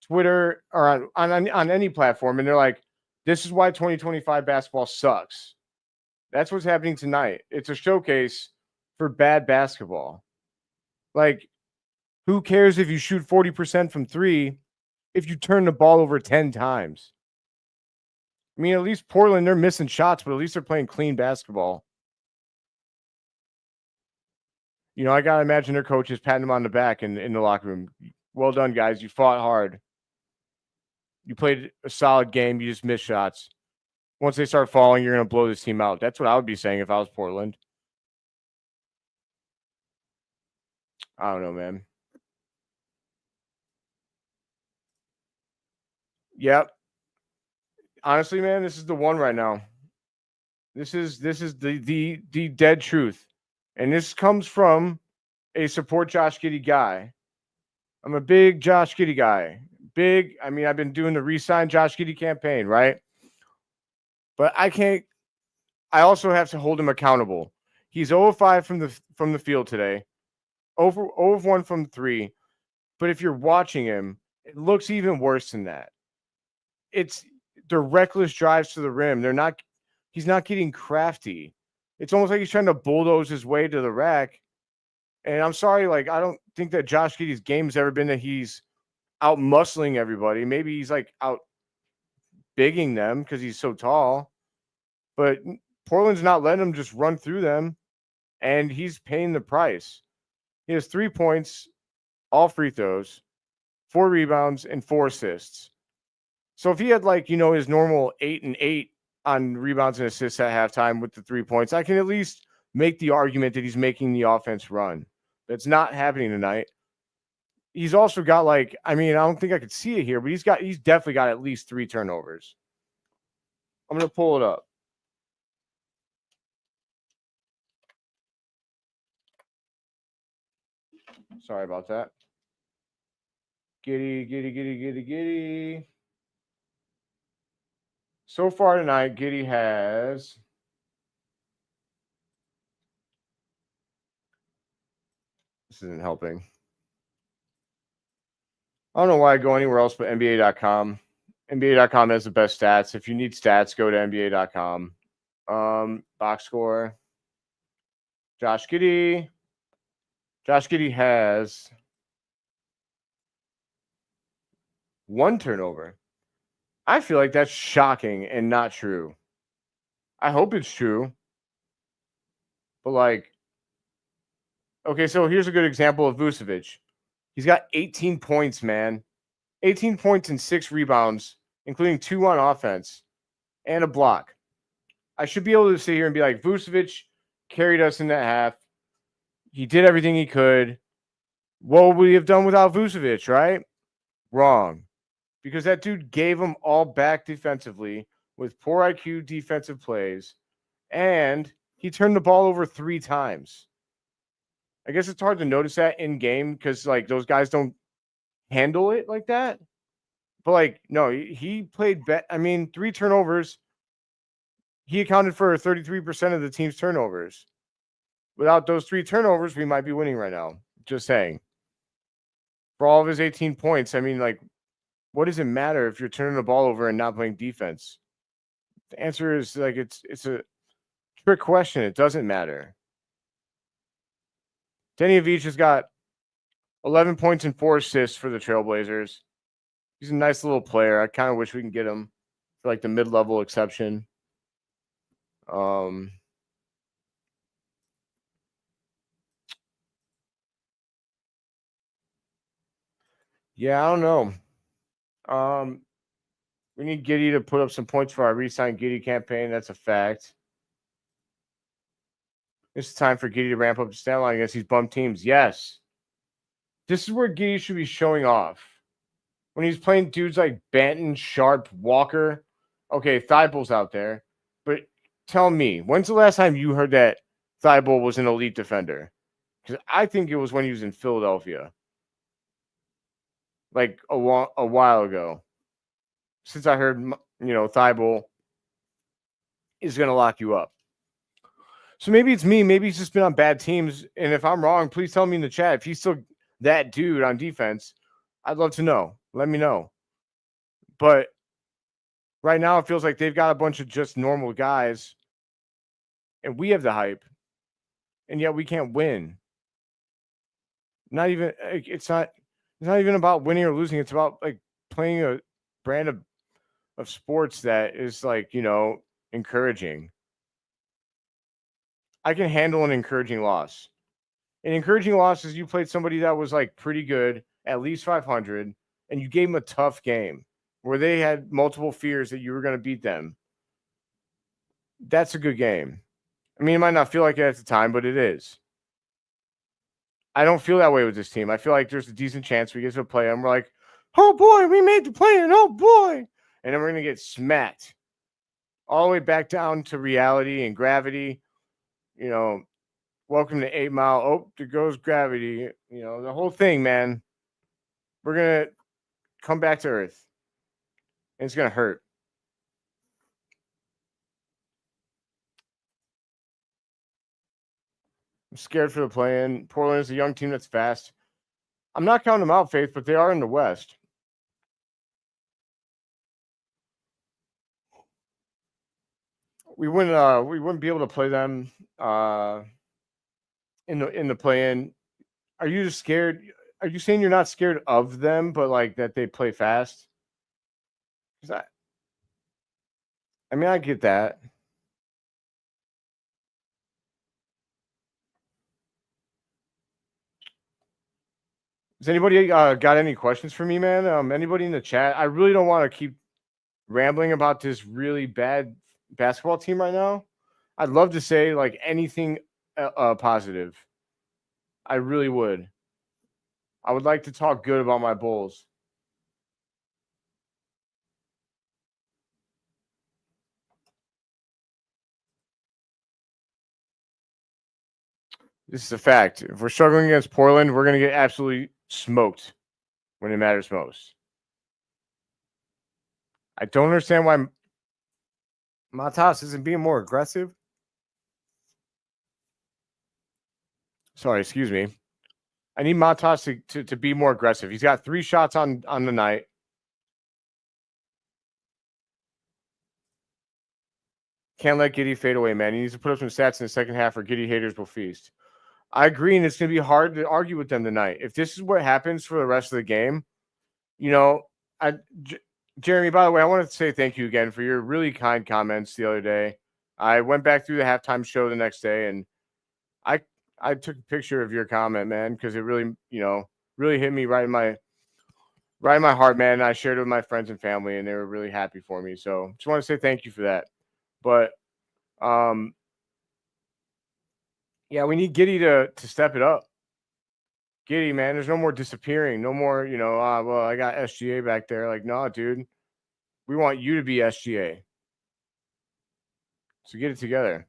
Twitter or on any platform, and they're like, this is why 2025 basketball sucks. That's what's happening tonight. It's a showcase for bad basketball. Like, who cares if you shoot 40% from 3 if you turn the ball over 10 times? I mean, at least Portland, they're missing shots, but at least they're playing clean basketball. I got to imagine their coaches patting them on the back in the locker room. Well done, guys. You fought hard. You played a solid game. You just missed shots. Once they start falling, you're going to blow this team out. That's what I would be saying if I was Portland. I don't know, man. Yep. Honestly, man, this is the one right now. This is the dead truth. And this comes from a support Josh Giddey guy. I'm a big Josh Giddey guy. I mean, I've been doing the re-sign Josh Giddey campaign, right? But I also have to hold him accountable. He's 0 of 5 from the field today. 0 of 1 from 3. But if you're watching him, it looks even worse than that. It's the reckless drives to the rim. He's not getting crafty. It's almost like he's trying to bulldoze his way to the rack. And I'm sorry, like, I don't think that Josh Giddey's game's ever been that he's out muscling everybody. Maybe he's like out bigging them because he's so tall. But Portland's not letting him just run through them, and he's paying the price. He has 3 points, all free throws, 4 rebounds, and 4 assists. So if he had his normal 8 and 8 on rebounds and assists at halftime with the 3 points, I can at least make the argument that he's making the offense run. That's not happening tonight. He's also got I don't think I could see it here, but he's definitely got at least 3 turnovers. I'm going to pull it up. Sorry about that. Giddey. So far tonight, Giddey has this isn't helping. I don't know why I go anywhere else but NBA.com. NBA.com has the best stats. If you need stats, go to NBA.com. Box score. Josh Giddey. Josh Giddey has 1 turnover. I feel like that's shocking and not true. I hope it's true. But okay, so here's a good example of Vucevic. He's got 18 points, man, 18 points and 6 rebounds, including 2 on offense and a block. I should be able to sit here and be like, Vucevic carried us in that half. He did everything he could. What would we have done without Vucevic, right? Wrong. Because that dude gave them all back defensively with poor IQ defensive plays, and he turned the ball over 3 times. I guess it's hard to notice that in game because like those guys don't handle it like that. But like, no, he played. I mean, 3 turnovers. He accounted for 33% of the team's turnovers. Without those 3 turnovers, we might be winning right now. Just saying. For all of his 18 points, I mean, like, what does it matter if you're turning the ball over and not playing defense? The answer is like it's a trick question. It doesn't matter. Denny Avicii has got 11 points and 4 assists for the Trailblazers. He's a nice little player. I kind of wish we can get him for like the mid-level exception. Yeah, I don't know. We need Giddey to put up some points for our re-sign Giddey campaign. That's a fact. It's time for Giddey to ramp up the stat line against these bum teams. Yes. This is where Giddey should be showing off. When he's playing dudes like Banton, Sharp, Walker. Okay, Thybulle's out there. But tell me, when's the last time you heard that Thybulle was an elite defender? Because I think it was when he was in Philadelphia. Like a while ago. Since I heard, Thybulle is going to lock you up. So maybe it's me. Maybe he's just been on bad teams. And if I'm wrong, please tell me in the chat. If he's still that dude on defense, I'd love to know. Let me know. But right now, it feels like they've got a bunch of just normal guys. And we have the hype. And yet we can't win. It's not even about winning or losing. It's about like playing a brand of sports that is like, encouraging. I can handle an encouraging loss. An encouraging loss is you played somebody that was like pretty good, at least 500, and you gave them a tough game where they had multiple fears that you were going to beat them. That's a good game. I mean, it might not feel like it at the time, but it is. I don't feel that way with this team. I feel like there's a decent chance we get to play them. We're like, oh boy, we made the play, and oh boy. And then we're going to get smacked all the way back down to reality and gravity. Welcome to 8 Mile. Oh, there goes gravity. The whole thing, man. We're going to come back to Earth. And it's going to hurt. I'm scared for the play-in. Portland is a young team that's fast. I'm not counting them out, Faith, but they are in the West. We wouldn't be able to play them in the play-in. Are you scared? Are you saying you're not scared of them, but like that they play fast? I mean, I get that. Has anybody got any questions for me, man? Anybody in the chat? I really don't want to keep rambling about this really bad basketball team right now. I'd love to say like anything positive. I really would. I would like to talk good about my Bulls. This is a fact. If we're struggling against Portland, we're going to get absolutely smoked when it matters most. I don't understand why Matas isn't being more aggressive. Sorry, excuse me. I need Matas to be more aggressive. He's got 3 shots on the night. Can't let Giddey fade away, man. He needs to put up some stats in the second half or Giddey haters will feast. I agree, and it's going to be hard to argue with them tonight. If this is what happens for the rest of the game, Jeremy, by the way, I want to say thank you again for your really kind comments the other day. I went back through the halftime show the next day, and I took a picture of your comment, man, because it really, really hit me right right in my heart, man. I shared it with my friends and family, and they were really happy for me. So just want to say thank you for that. But yeah, we need Giddy to step it up. Giddy, man, there's no more disappearing. No more, well, I got SGA back there. Like, no, dude, we want you to be SGA. So get it together.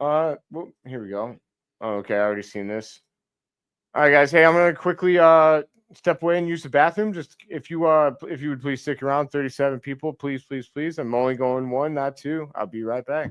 Well, here we go. Oh, okay, I already seen this. All right, guys. Hey, I'm gonna quickly step away and use the bathroom. Just if you would please stick around. 37 people, please, please, please. I'm only going one, not two. I'll be right back.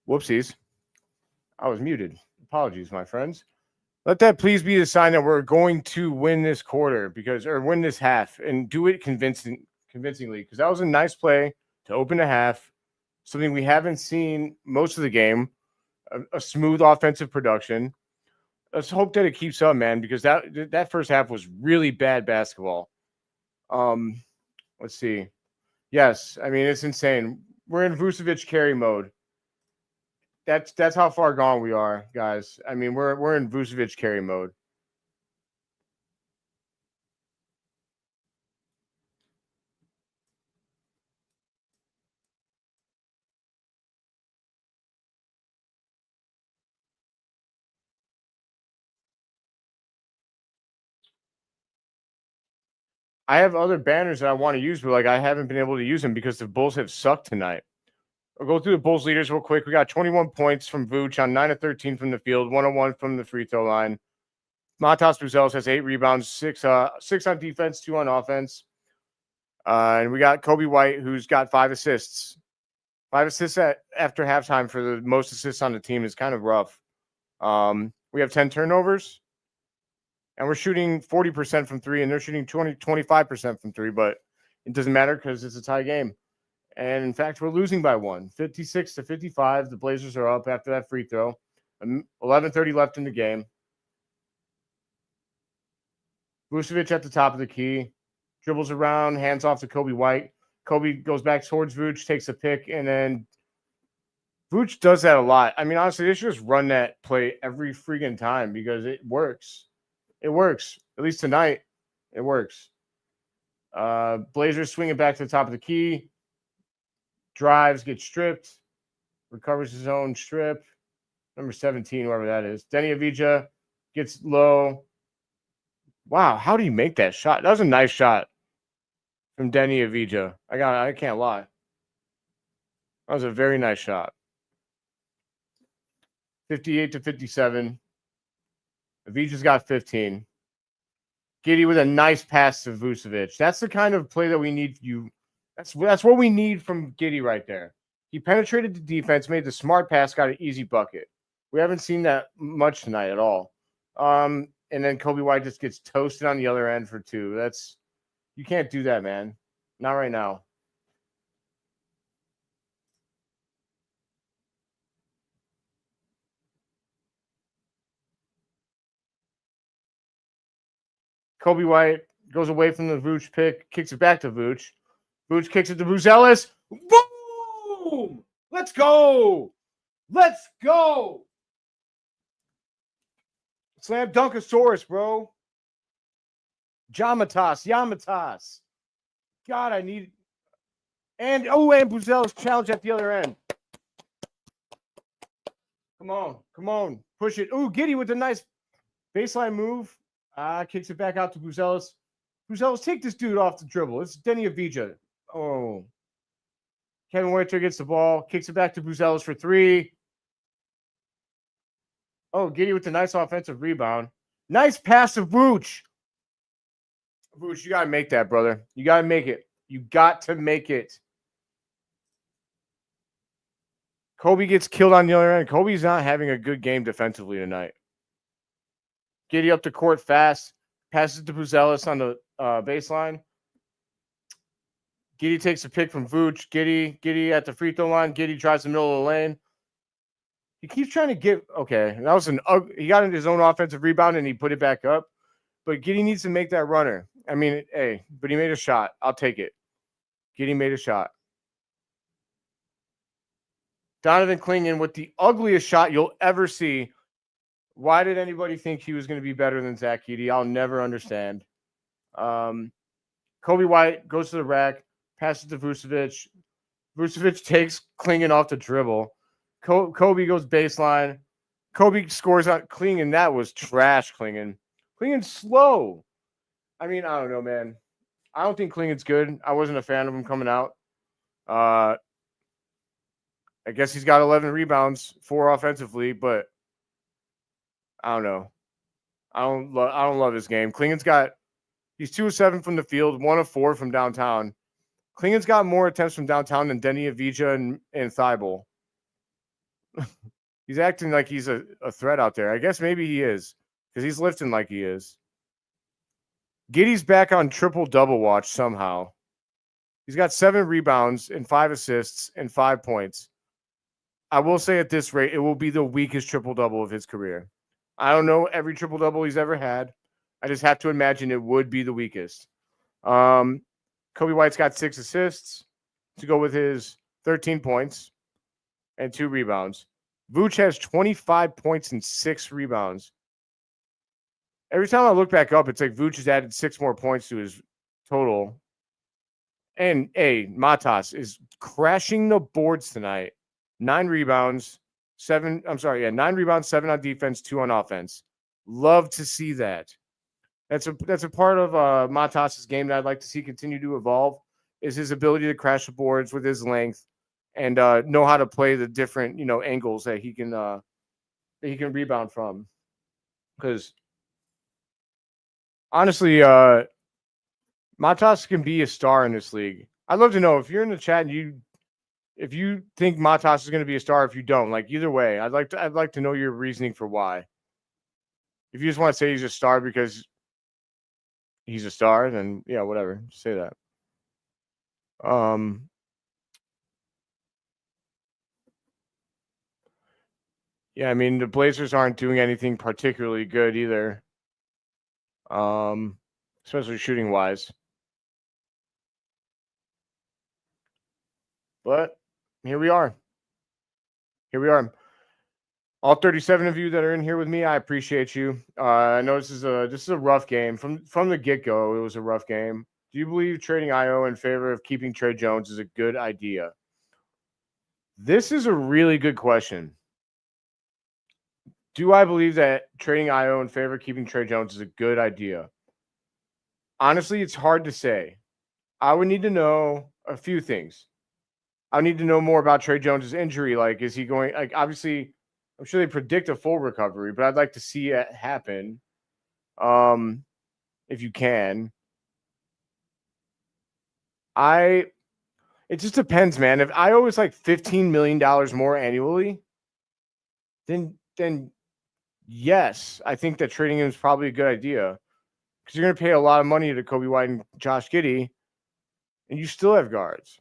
Whoopsies. I was muted. Apologies, my friends. Let that please be the sign that we're going to win this quarter or win this half and do it convincingly because that was a nice play to open the half, something we haven't seen most of the game, a smooth offensive production. let's hope that it keeps up, man, because that first half was really bad basketball. Let's see. Yes, I mean it's insane. We're in Vucevic carry mode. That's how far gone we are, guys. I mean we're in Vucevic carry mode. I have other banners that I want to use, but like I haven't been able to use them because the Bulls have sucked tonight. I'll go through the Bulls leaders real quick. We got 21 points from Vooch on 9 of 13 from the field, 101 from the free throw line. Matas Buzelis has 8 rebounds, 6 on defense, 2 on offense. And we got Kobe White, who's got 5 assists. 5 assists after halftime for the most assists on the team is kind of rough. We have 10 turnovers. And we're shooting 40% from 3, and they're shooting 25% from 3, but it doesn't matter because it's a tie game. And in fact, we're losing by 1, 56-55. The Blazers are up after that free throw. 11:30 left in the game. Vucevic at the top of the key, dribbles around, hands off to Kobe White. Kobe goes back towards Vooch, takes a pick, and then Vooch does that a lot. I mean, honestly, they should just run that play every freaking time because it works. It works. At least tonight, it works. Blazers swinging back to the top of the key. Drives, gets stripped. Recovers his own strip. Number 17, whoever that is. Denny Avdija gets low. Wow, how do you make that shot? That was a nice shot from Denny Avdija. I can't lie. That was a very nice shot. 58-57. Avdija's got 15. Giddey with a nice pass to Vucevic. That's the kind of play that we need. That's what we need from Giddey right there. He penetrated the defense, made the smart pass, got an easy bucket. We haven't seen that much tonight at all. And then Kobe White just gets toasted on the other end for 2. You can't do that, man. Not right now. Kobe White goes away from the Vooch pick, kicks it back to Vooch. Vooch kicks it to Buzelis. Boom! Let's go! Let's go! Slam Dunkosaurus, bro. Yamatas. God, I need... And Buzelis challenge at the other end. Come on. Push it. Ooh, Giddey with a nice baseline move. Kicks it back out to Buzelis. Buzelis, take this dude off the dribble. It's Denny Avdija. Oh. Kevin Huerter gets the ball. Kicks it back to Buzelis for 3. Oh, Giddey with a nice offensive rebound. Nice pass to Vooch. Vooch, you got to make that, brother. You got to make it. You got to make it. Kobe gets killed on the other end. Kobe's not having a good game defensively tonight. Giddey up the court fast. Passes to Buzelis on the baseline. Giddey takes a pick from Vooch. Giddey at the free throw line. Giddey drives the middle of the lane. He keeps trying to give. Okay, that was he got into his own offensive rebound and he put it back up. But Giddey needs to make that runner. I mean, hey, but he made a shot. I'll take it. Giddey made a shot. Donovan Clingan with the ugliest shot you'll ever see. Why did anybody think he was going to be better than Zach Giddey? I'll never understand. Kobe White goes to the rack, passes to Vucevic. Vucevic takes Clingan off the dribble. Kobe goes baseline. Kobe scores on Clingan. That was trash, Clingan. Clingan's slow. I mean, I don't know, man. I don't think Clingan's good. I wasn't a fan of him coming out. I guess he's got 11 rebounds, 4 offensively, but I don't know. I don't love his game. He's 2 of 7 from the field, 1 of 4 from downtown. Clingan's got more attempts from downtown than Denny Avdija and Thibault. He's acting like he's a threat out there. I guess maybe he is because he's lifting like he is. Giddey's back on triple-double watch somehow. He's got 7 rebounds and 5 assists and 5 points. I will say at this rate, it will be the weakest triple-double of his career. I don't know every triple-double he's ever had. I just have to imagine it would be the weakest. Kobe White's got 6 assists to go with his 13 points and 2 rebounds. Vooch has 25 points and 6 rebounds. Every time I look back up, it's like Vooch has added 6 more points to his total. And Matas is crashing the boards tonight. 9 rebounds, 7. 9 rebounds, 7 on defense, 2 on offense. Love to see that. That's a part of Matas's game that I'd like to see continue to evolve. Is his ability to crash the boards with his length and know how to play the different angles that he can rebound from. Because honestly, Matas can be a star in this league. I'd love to know if you're in the chat and if you think Matas is going to be a star. If you don't, like either way, I'd like to know your reasoning for why. If you just want to say he's a star because he's a star, then yeah, whatever. Just say that. Yeah, I mean the Blazers aren't doing anything particularly good either. Especially shooting wise. But here we are. All 37 of you that are in here with me, I appreciate you. I know this is a rough game. From the get-go, it was a rough game. Do you believe trading IO in favor of keeping Trey Jones is a good idea? This is a really good question. Do I believe that trading IO in favor of keeping Trey Jones is a good idea? Honestly, it's hard to say. I would need to know a few things. I need to know more about Trey Jones' injury. Like, is he going? Like, obviously, I'm sure they predict a full recovery, but I'd like to see it happen. If you can. It just depends, man. If IO is like $15 million more annually, then yes, I think that trading him is probably a good idea. Because you're going to pay a lot of money to Kobe White and Josh Giddey, and you still have guards.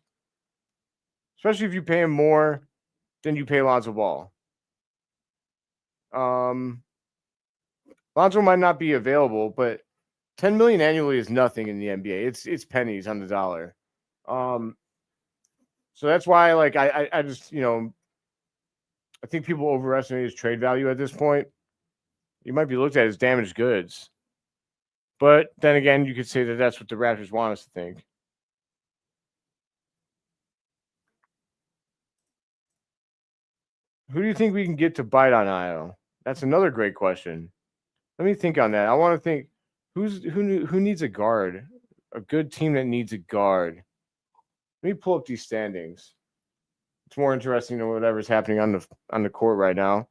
Especially if you pay him more than you pay Lonzo Ball. Lonzo might not be available, but $10 million annually is nothing in the NBA. It's pennies on the dollar. So that's why, like, I just I think people overestimate his trade value at this point. He might be looked at as damaged goods. But then again, you could say that that's what the Raptors want us to think. Who do you think we can get to bite on IO? That's another great question. Let me think on that. I want to think who needs a guard? A good team that needs a guard. Let me pull up these standings. It's more interesting than whatever's happening on the court right now.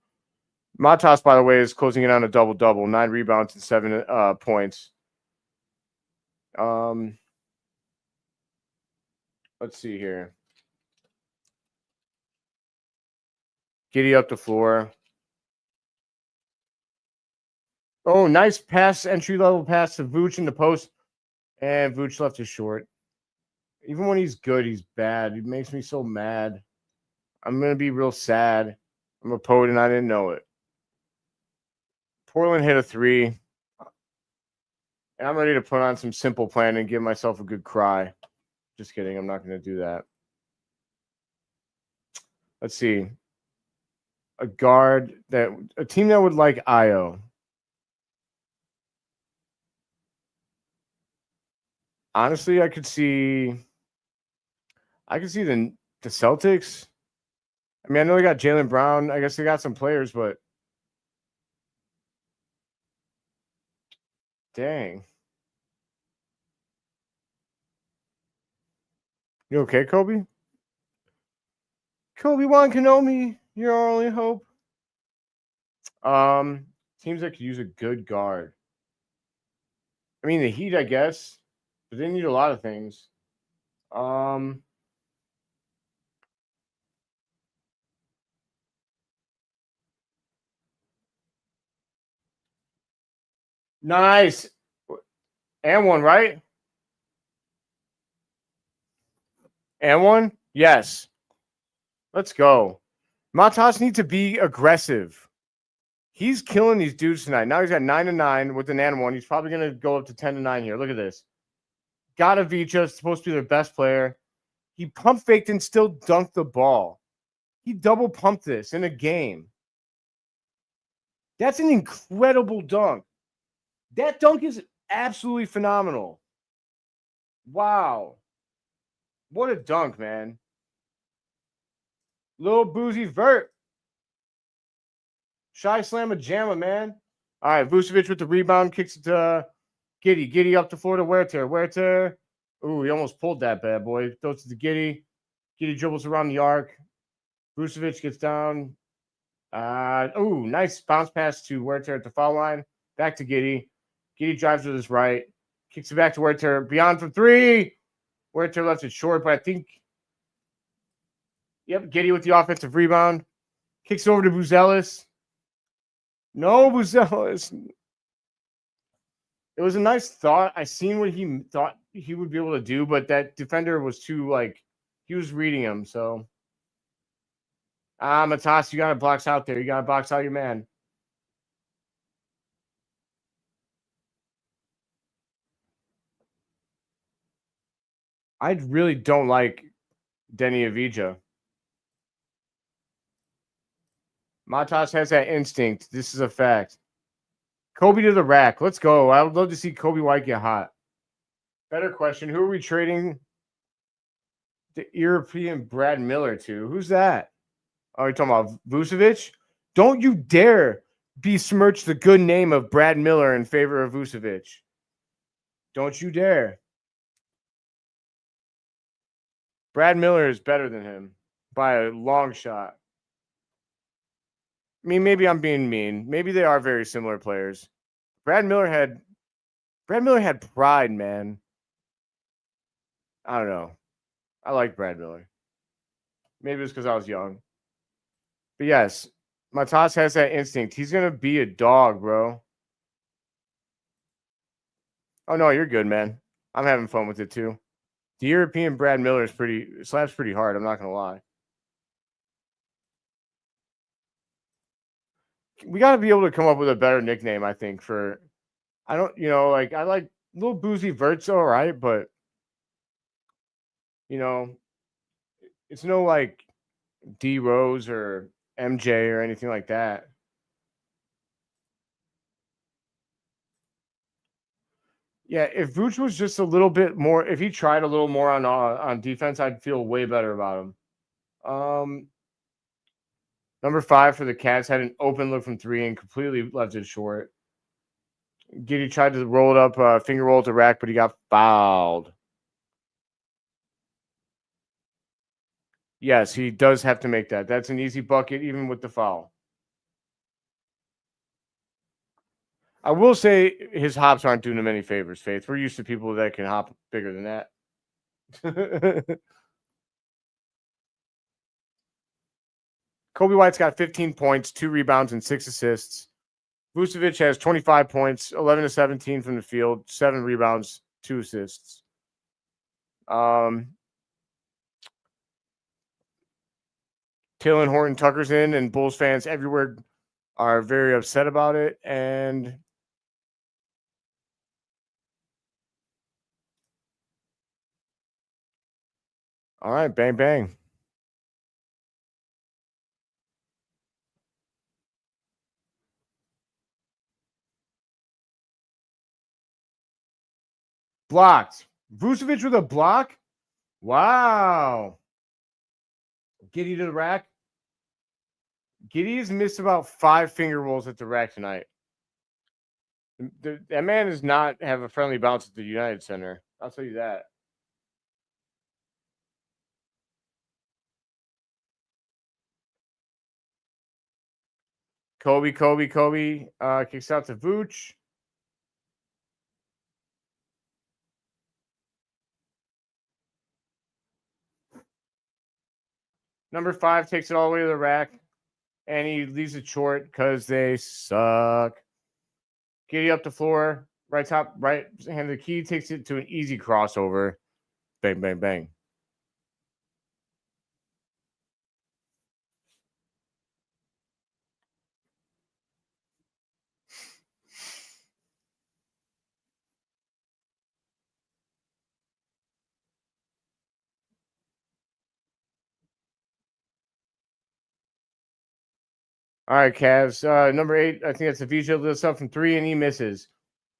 Matas, by the way, is closing in on a double-double, 9 rebounds and 7 points. Let's see here. Giddey up the floor. Oh, nice pass, entry-level pass to Vooch in the post. And Vooch left it short. Even when he's good, he's bad. He makes me so mad. I'm going to be real sad. I'm a poet and I didn't know it. Portland hit a 3. And I'm ready to put on some Simple Plan and give myself a good cry. Just kidding. I'm not going to do that. Let's see. A team that would like IO. Honestly, I could see the Celtics. I mean, I know they got Jaylen Brown. I guess they got some players, but dang. You okay, Kobe? Kobe-Wan Kenobi, you're our only hope. Teams that could use a good guard. I mean, the Heat, I guess, but they need a lot of things. Nice. And one, right? And one? Yes. Let's go. Matas needs to be aggressive. He's killing these dudes tonight. Now he's at 9-9 with the Nan one. He's probably going to go up to 10-9 here. Look at this. Got Avicii, supposed to be their best player. He pump faked and still dunked the ball. He double pumped this in a game. That's an incredible dunk. That dunk is absolutely phenomenal. Wow. What a dunk, man. Little Boozy Vert. Shy Slamma Jamma, man. All right, Vucevic with the rebound, kicks it to Giddy. Giddy up to Florida. Huerter. Ooh, he almost pulled that bad boy. Throws it to Giddy. Giddy dribbles around the arc. Vucevic gets down. Ooh, nice bounce pass to Huerter at the foul line. Back to Giddy. Giddy drives with his right. Kicks it back to Huerter. Beyond from three. Huerter left it short, but I think... Yep, Giddy with the offensive rebound. Kicks it over to Buzelis. No, Buzelis. It was a nice thought. I seen what he thought he would be able to do, but that defender was too, like, he was reading him, so. Matas, you got to box out there. You got to box out your man. I really don't like Denny Avija. Matas has that instinct. This is a fact. Kobe to the rack. Let's go. I would love to see Kobe White get hot. Better question. Who are we trading the European Brad Miller to? Who's that? Oh, you're talking about Vucevic? Don't you dare besmirch the good name of Brad Miller in favor of Vucevic. Don't you dare. Brad Miller is better than him by a long shot. I mean, maybe I'm being mean. Maybe they are very similar players. Brad Miller had pride, man. I don't know. I like Brad Miller. Maybe it's because I was young. But yes, Matas has that instinct. He's going to be a dog, bro. Oh, no, you're good, man. I'm having fun with it, too. The European Brad Miller slaps pretty hard. I'm not going to lie. We got to be able to come up with a better nickname, I think, for... I don't, I like Little Boozy Vert's all right, but, it's no, like, D Rose or MJ or anything like that. Yeah, if Vooch was just a little bit more, if he tried a little more on defense, I'd feel way better about him. Number 5 for the Cats had an open look from 3 and completely left it short. Giddy tried to roll it up, finger roll to rack, but he got fouled. Yes, he does have to make that. That's an easy bucket, even with the foul. I will say his hops aren't doing him any favors, Faith. We're used to people that can hop bigger than that. Kobe White's got 15 points, 2 rebounds, and 6 assists. Vucevic has 25 points, 11 to 17 from the field, 7 rebounds, 2 assists. Taylor Horton Tucker's in, and Bulls fans everywhere are very upset about it. And all right, bang, bang. Blocked. Vucevic with a block? Wow. Giddy to the rack. Giddy has missed about 5 finger rolls at the rack tonight. That man does not have a friendly bounce at the United Center. I'll tell you that. Kobe kicks out to Vooch. Number 5 takes it all the way to the rack, and he leaves it short because they suck. Giddy up the floor, right hand of the key, takes it to an easy crossover. Bang, bang, bang. All right, Cavs. Number 8, I think that's a VJ lifts up from 3 and he misses.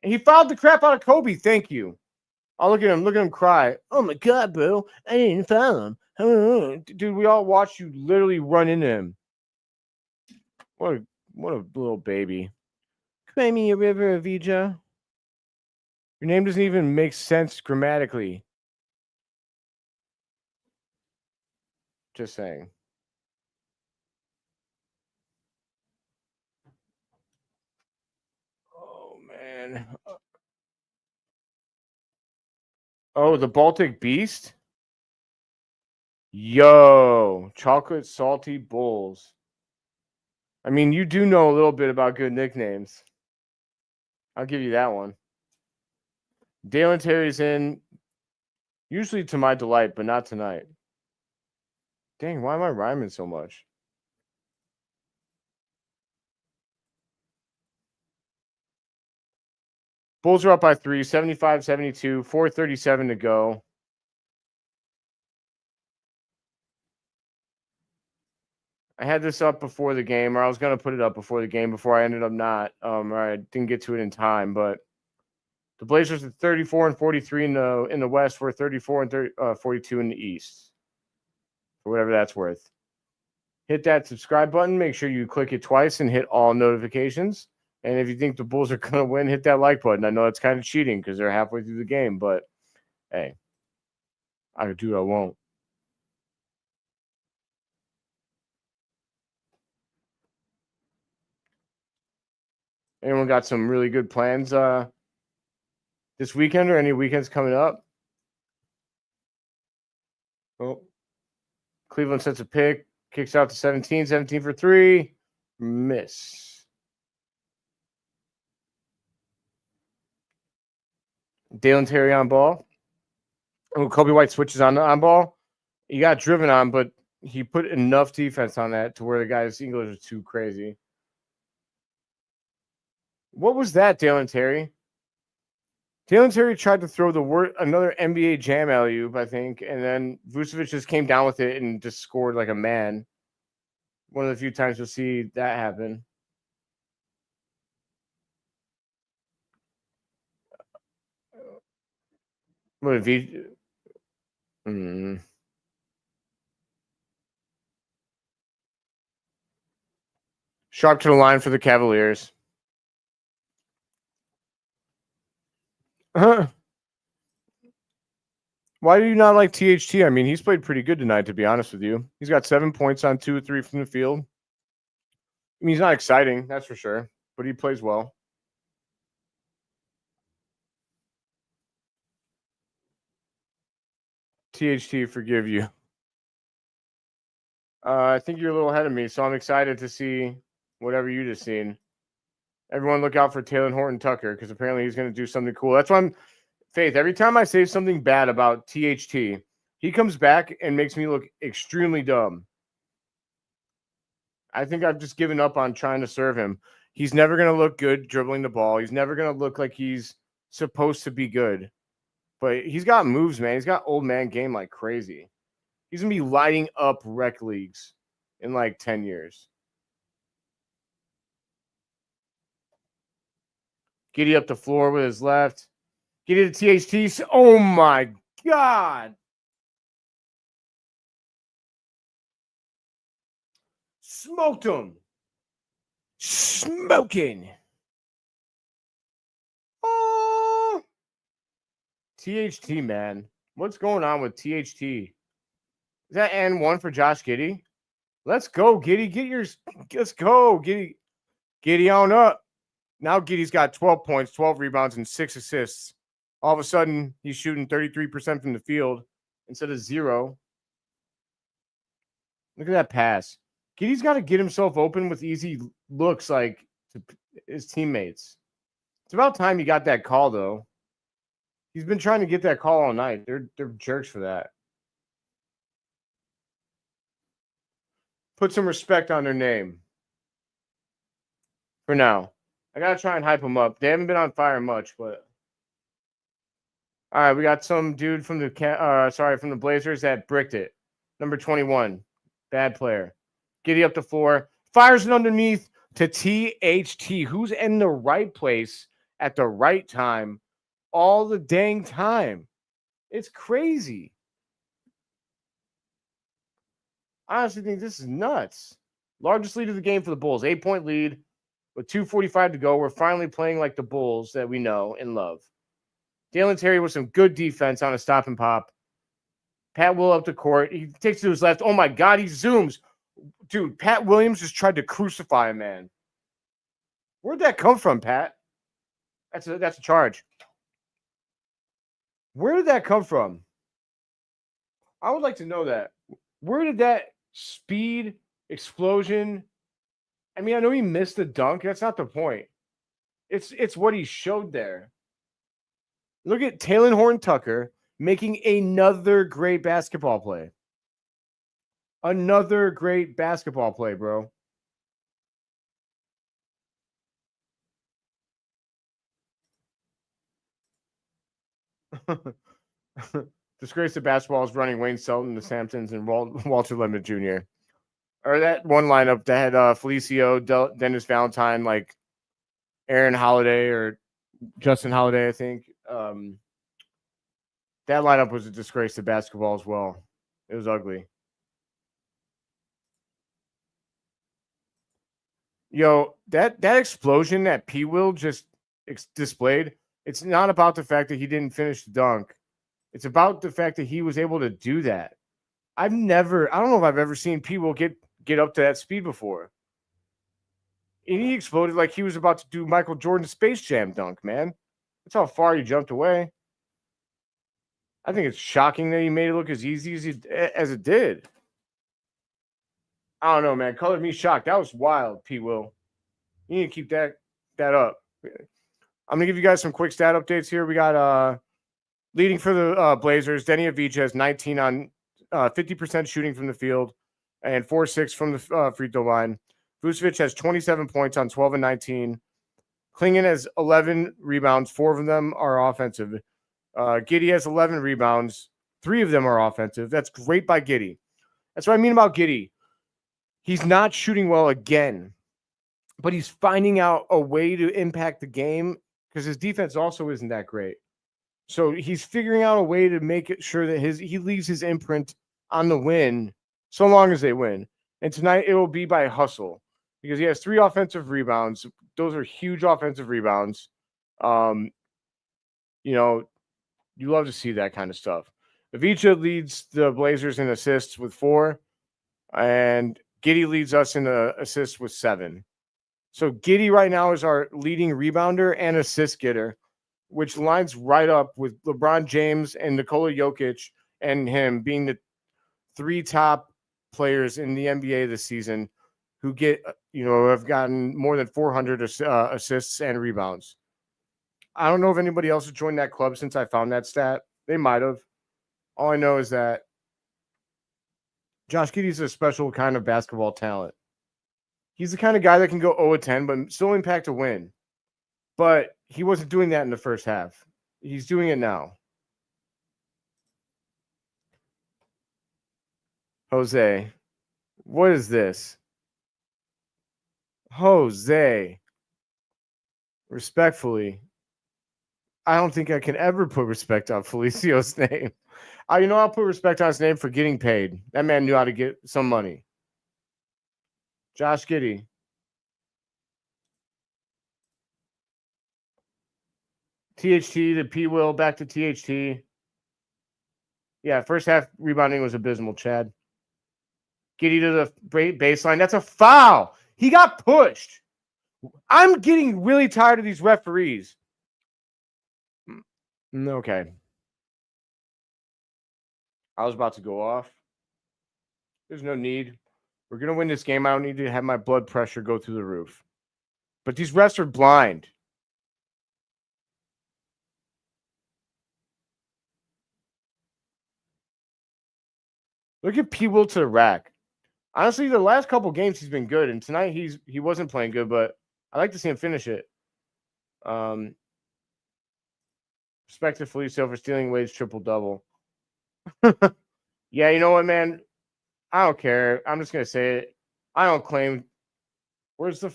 And he fouled the crap out of Kobe. Thank you. Oh, look at him. Look at him cry. Oh my God, bro. I didn't foul him. Dude, we all watched you literally run into him. What a little baby. Cry me a river, Avija. Your name doesn't even make sense grammatically. Just saying. Oh, man. Oh, the Baltic Beast? Yo, chocolate salty bowls. I mean, you do know a little bit about good nicknames. I'll give you that one. Dalen Terry's in, usually to my delight, but not tonight. Dang, why am I rhyming so much? Bulls are up by 3, 75-72, 4:37 to go. I had this up before the game, or I was going to put it up before the game before I ended up not. Or I didn't get to it in time, but the Blazers are 34-43 in the West. We're 34-42 in the East, for whatever that's worth. Hit that subscribe button. Make sure you click it twice and hit all notifications. And if you think the Bulls are going to win, hit that like button. I know it's kind of cheating because they're halfway through the game, but hey, I do, I won't. Anyone got some really good plans this weekend or any weekends coming up? Oh, Cleveland sets a pick, kicks out to 17 for 3, miss. Dalen Terry on ball. Oh, Kobe White switches on ball. He got driven on, but he put enough defense on that to where the guy's English is too crazy. What was that, Dalen Terry? Dalen Terry tried to throw another NBA jam alley-oop, I think, and then Vucevic just came down with it and just scored like a man. One of the few times you'll see that happen. What V? Sharp to the line for the Cavaliers. Why do you not like THT? I mean, he's played pretty good tonight, to be honest with you. He's got 7 points on 2 or 3 from the field. I mean, he's not exciting, that's for sure, but he plays well. THT, forgive you. I think you're a little ahead of me, so I'm excited to see whatever you just seen. Everyone look out for Taylor Horton Tucker because apparently he's going to do something cool. That's why I'm Faith. Every time I say something bad about THT, he comes back and makes me look extremely dumb. I think I've just given up on trying to serve him. He's never going to look good dribbling the ball. He's never going to look like he's supposed to be good. But he's got moves, man. He's got old man game like crazy. He's going to be lighting up rec leagues in like 10 years. Giddy up the floor with his left. Giddy to THT. Oh, my God. Smoked him. Smoking. Oh. THT, man. What's going on with THT? Is that N1 for Josh Giddey? Let's go, Giddey. Let's go, Giddey. Giddey on up. Now Giddey's got 12 points, 12 rebounds, and 6 assists. All of a sudden, he's shooting 33% from the field instead of 0. Look at that pass. Giddey's got to get himself open with easy looks like to his teammates. It's about time he got that call, though. He's been trying to get that call all night. They're jerks for that. Put some respect on their name. For now. I got to try and hype them up. They haven't been on fire much, but... All right, we got some dude from from the Blazers that bricked it. Number 21. Bad player. Giddy up the floor. Fires it underneath to THT, who's in the right place at the right time all the dang time. It's crazy. I honestly think this is nuts. Largest lead of the game for the Bulls, 8-point lead with 2:45 to go. We're finally playing like the Bulls that we know and love. Dalen Terry with some good defense on a stop and pop. Pat Will up the court. He takes to his left. Oh my God, he zooms. Dude, Pat Williams just tried to crucify a man. Where'd that come from, Pat? That's a charge. Where did that come from? I would like to know that. Where did that speed explosion? I mean, I know he missed the dunk. That's not the point. It's what he showed there. Look at Talen Horton-Tucker making another great basketball play. Another great basketball play, bro. Disgrace of basketball is running Wayne Selton, the Sampsons, and Walter Lemon Jr. Or that one lineup that had Felicio, Dennis Valentine, like Aaron Holiday or Justin Holiday, I think. That lineup was a disgrace to basketball as well. It was ugly. Yo, that explosion that P. Will just displayed, it's not about the fact that he didn't finish the dunk. It's about the fact that he was able to do that. I don't know if I've ever seen P. Will get up to that speed before. And he exploded like he was about to do Michael Jordan's Space Jam dunk, man. That's how far he jumped away. I think it's shocking that he made it look as easy as it did. I don't know, man. Colored me shocked. That was wild, P. Will. You need to keep that up. I'm gonna give you guys some quick stat updates here. We got leading for the Blazers. Denny Avdija has 19 on 50% shooting from the field and 4-6 from the free throw line. Vucevic has 27 points on 12 and 19. Klingon has 11 rebounds. 4 of them are offensive. Giddey has 11 rebounds. 3 of them are offensive. That's great by Giddey. That's what I mean about Giddey. He's not shooting well again, but he's finding out a way to impact the game because his defense also isn't that great. So he's figuring out a way to make it sure that he leaves his imprint on the win so long as they win. And tonight it will be by hustle because he has 3 offensive rebounds. Those are huge offensive rebounds. You know, you love to see that kind of stuff. Avdija leads the Blazers in assists with 4, and Giddey leads us in assists with 7. So Giddey right now is our leading rebounder and assist getter, which lines right up with LeBron James and Nikola Jokic and him being the 3 top players in the NBA this season who have gotten more than 400 assists and rebounds. I don't know if anybody else has joined that club since I found that stat. They might have. All I know is that Josh Giddey's a special kind of basketball talent. He's the kind of guy that can go 0-10, but still impact a win. But he wasn't doing that in the first half. He's doing it now. Jose, what is this? Jose, respectfully, I don't think I can ever put respect on Felicio's name. I'll put respect on his name for getting paid. That man knew how to get some money. Josh Giddey. THT to P. Will, back to THT. Yeah, first half rebounding was abysmal, Chad. Giddey to the baseline. That's a foul. He got pushed. I'm getting really tired of these referees. Okay. I was about to go off. There's no need. We're going to win this game. I don't need to have my blood pressure go through the roof. But these refs are blind. Look at P. Will to the rack. Honestly, the last couple games he's been good, and tonight he wasn't playing good, but I like to see him finish it. Respect to Felicio for stealing Wade's triple-double. Yeah, you know what, man? I don't care. I'm just going to say it. I don't claim Where's the?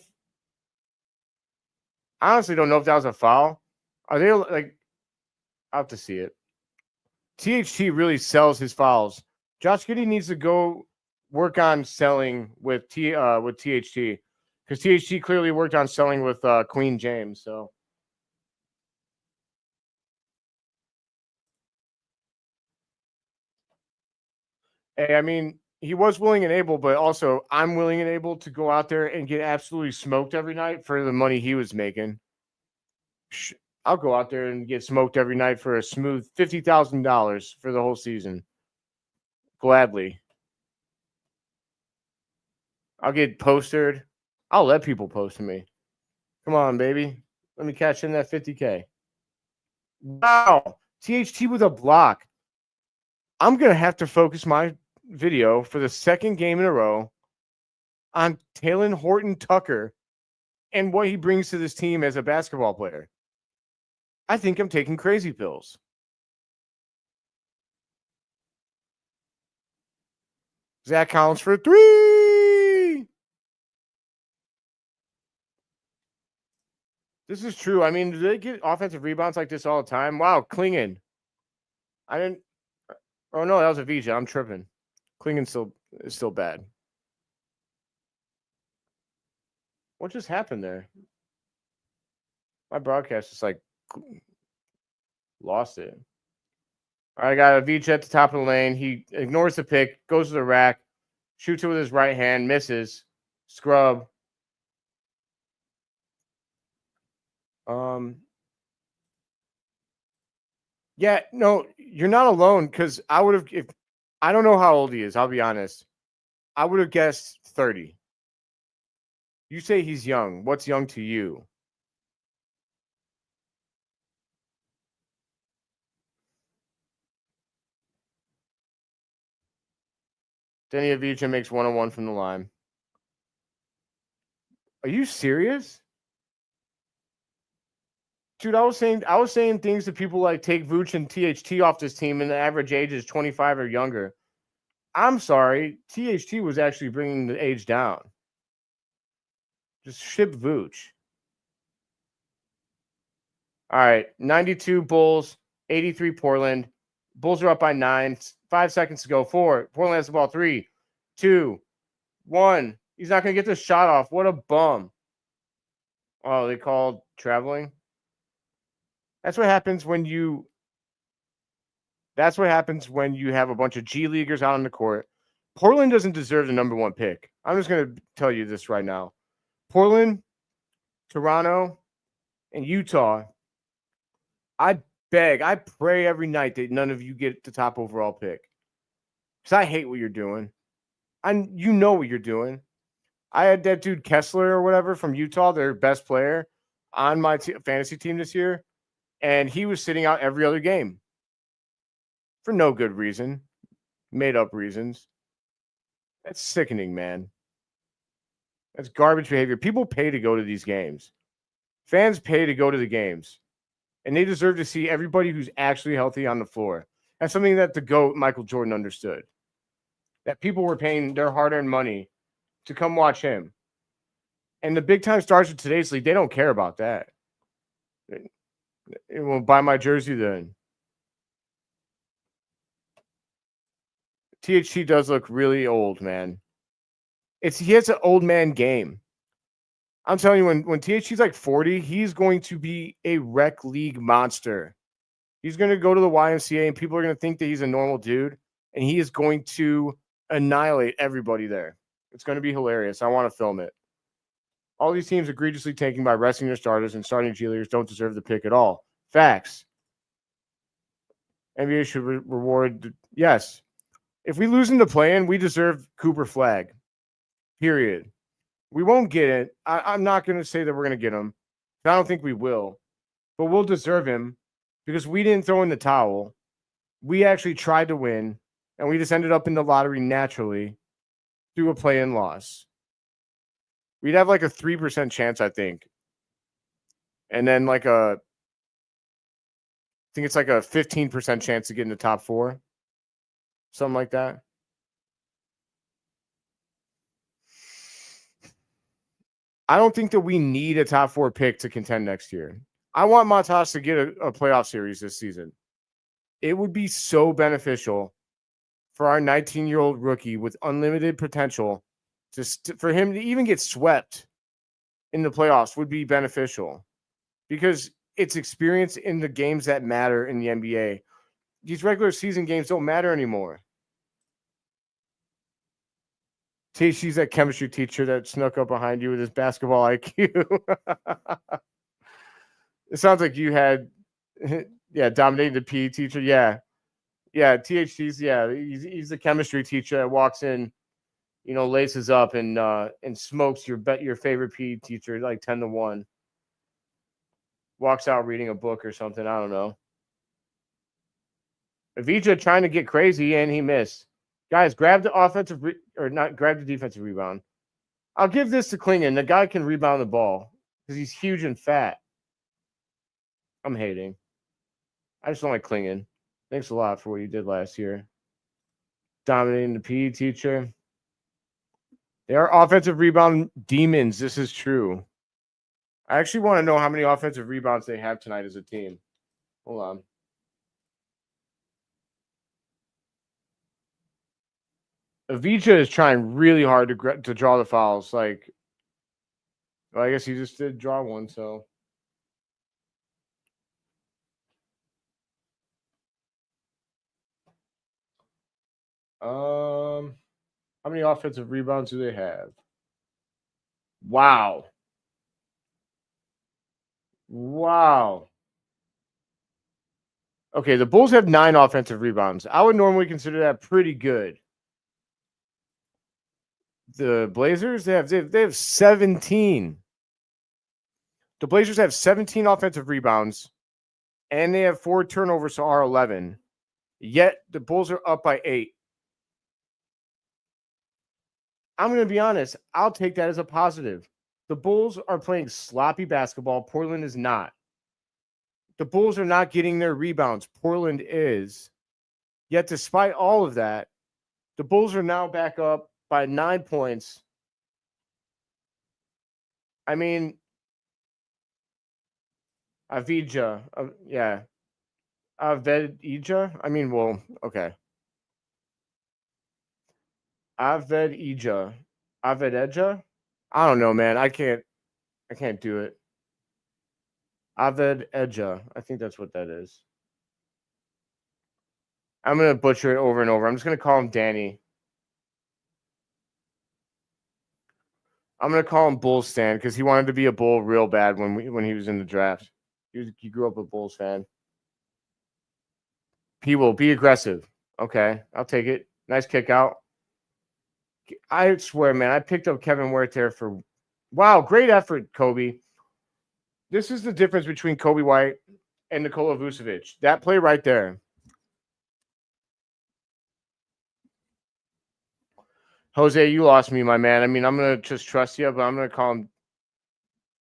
I honestly don't know if that was a foul. Are they like? I'll have to see it. THT really sells his fouls. Josh Giddey needs to go work on selling with THT because THT clearly worked on selling with Queen James. So hey, I mean, he was willing and able, but also I'm willing and able to go out there and get absolutely smoked every night for the money he was making. I'll go out there and get smoked every night for a smooth $50,000 for the whole season. Gladly. I'll get postered. I'll let people post me. Come on, baby. Let me cash in that 50K. Wow. THT with a block. I'm going to have to focus my video for the second game in a row on Talen Horton-Tucker and what he brings to this team as a basketball player. I think I'm taking crazy pills. Zach Collins for 3. This is true. I mean, do they get offensive rebounds like this all the time? Wow, Klingon. I didn't. Oh no, that was a VJ. I'm tripping. Klingon is still bad. What just happened there? My broadcast just like lost it. All right, I got a VJ at the top of the lane. He ignores the pick, goes to the rack, shoots it with his right hand, misses. Scrub. Yeah, no, you're not alone because I would have. If I don't know how old he is, I'll be honest. I would have guessed 30. You say he's young. What's young to you? Denny Avicii makes 101 from the line. Are you serious? Dude, I was saying things to people like take Vooch and THT off this team, and the average age is 25 or younger. I'm sorry, THT was actually bringing the age down. Just ship Vooch. All right, 92 Bulls, 83 Portland. Bulls are up by 9. 5 seconds to go. 4. Portland has the ball. 3, 2, 1. He's not going to get this shot off. What a bum. Oh, they called traveling. That's what happens when you have a bunch of G Leaguers out on the court. Portland doesn't deserve the number 1 pick. I'm just going to tell you this right now. Portland, Toronto, and Utah. I pray every night that none of you get the top overall pick. Because I hate what you're doing. You know what you're doing. I had that dude Kessler or whatever from Utah, their best player, on my fantasy team this year. And he was sitting out every other game. For no good reason. Made up reasons. That's sickening, man. That's garbage behavior. People pay to go to these games. Fans pay to go to the games. And they deserve to see everybody who's actually healthy on the floor. That's something that the GOAT, Michael Jordan, understood. That people were paying their hard-earned money to come watch him. And the big-time stars of today's league, they don't care about that. It won't buy my jersey then. THT does look really old, man. He has an old man game. I'm telling you, when THT's like 40, he's going to be a rec league monster. He's going to go to the YMCA and people are going to think that he's a normal dude, and he is going to annihilate everybody there. It's going to be hilarious. I want to film it. All these teams egregiously tanking by resting their starters and starting G Leaguers don't deserve the pick at all. Facts. NBA should reward. Yes. If we lose in the play-in, we deserve Cooper Flag. Period. We won't get it. I'm not going to say that we're going to get him. I don't think we will. But we'll deserve him because we didn't throw in the towel. We actually tried to win, and we just ended up in the lottery naturally through a play-in loss. We'd have like a 3% chance, I think. And then I think it's like a 15% chance to get in the top 4. Something like that. I don't think that we need a top 4 pick to contend next year. I want Matas to get a playoff series this season. It would be so beneficial for our 19-year-old rookie with unlimited potential for him to even get swept in the playoffs would be beneficial because it's experience in the games that matter in the NBA. These regular season games don't matter anymore. She's that chemistry teacher that snuck up behind you with his basketball IQ. It sounds like you had, dominating the PE teacher. Yeah. THC's. Yeah, he's the chemistry teacher that walks in, laces up and smokes your favorite PE teacher like 10-1. Walks out reading a book or something. I don't know. Avija trying to get crazy and he missed. Guys, grab the offensive grab the defensive rebound. I'll give this to Klingon. The guy can rebound the ball because he's huge and fat. I'm hating. I just don't like Klingon. Thanks a lot for what you did last year. Dominating the PE teacher. They are offensive rebound demons. This is true. I actually want to know how many offensive rebounds they have tonight as a team. Hold on. Avija is trying really hard to draw the fouls. I guess he just did draw one, so. How many offensive rebounds do they have? Wow. Okay, the Bulls have 9 offensive rebounds. I would normally consider that pretty good. The Blazers, they have 17. The Blazers have 17 offensive rebounds, and they have 4 turnovers to our 11. Yet the Bulls are up by 8. I'm going to be honest. I'll take that as a positive. The Bulls are playing sloppy basketball. Portland is not. The Bulls are not getting their rebounds. Portland is. Yet despite all of that, the Bulls are now back up by 9 points. I mean, Avija. Yeah. Avedija? I mean, well, okay. Avedija. Avedeja? I don't know, man. I can't do it. Avedja. I think that's what that is. I'm going to butcher it over and over. I'm just going to call him Danny. I'm going to call him Bulls Stan because he wanted to be a Bull real bad when he was in the draft. He grew up a Bulls fan. He will be aggressive. Okay, I'll take it. Nice kick out. I swear, man, I picked up Kevin Huerter for – wow, great effort, Kobe. This is the difference between Kobe White and Nikola Vucevic. That play right there. Jose, you lost me, my man. I mean, I'm going to just trust you, but I'm going to call him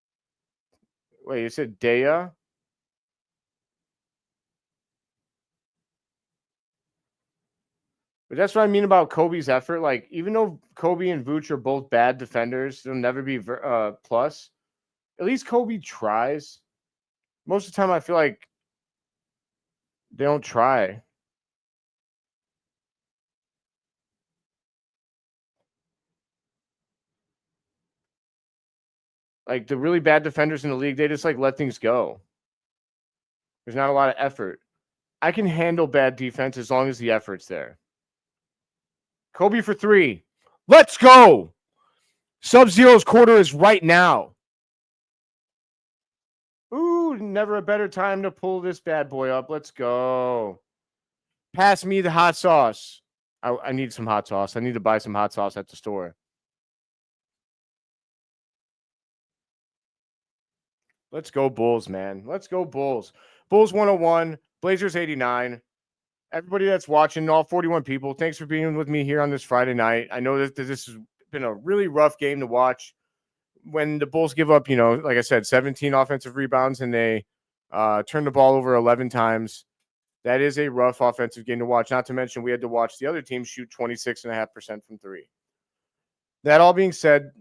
– wait, you said Dea? But that's what I mean about Kobe's effort. Like, even though Kobe and Vooch are both bad defenders, they'll never be plus. At least Kobe tries. Most of the time, I feel like they don't try. Like, the really bad defenders in the league, they just, let things go. There's not a lot of effort. I can handle bad defense as long as the effort's there. Kobe for 3. Let's go! Sub-Zero's quarter is right now. Ooh, never a better time to pull this bad boy up. Let's go. Pass me the hot sauce. I need some hot sauce. I need to buy some hot sauce at the store. Let's go Bulls, man. Let's go Bulls. Bulls 101, Blazers 89. Everybody that's watching, all 41 people, thanks for being with me here on this Friday night. I know that this has been a really rough game to watch. When the Bulls give up, like I said, 17 offensive rebounds and they turn the ball over 11 times, that is a rough offensive game to watch. Not to mention we had to watch the other team shoot 26.5% from 3. That all being said,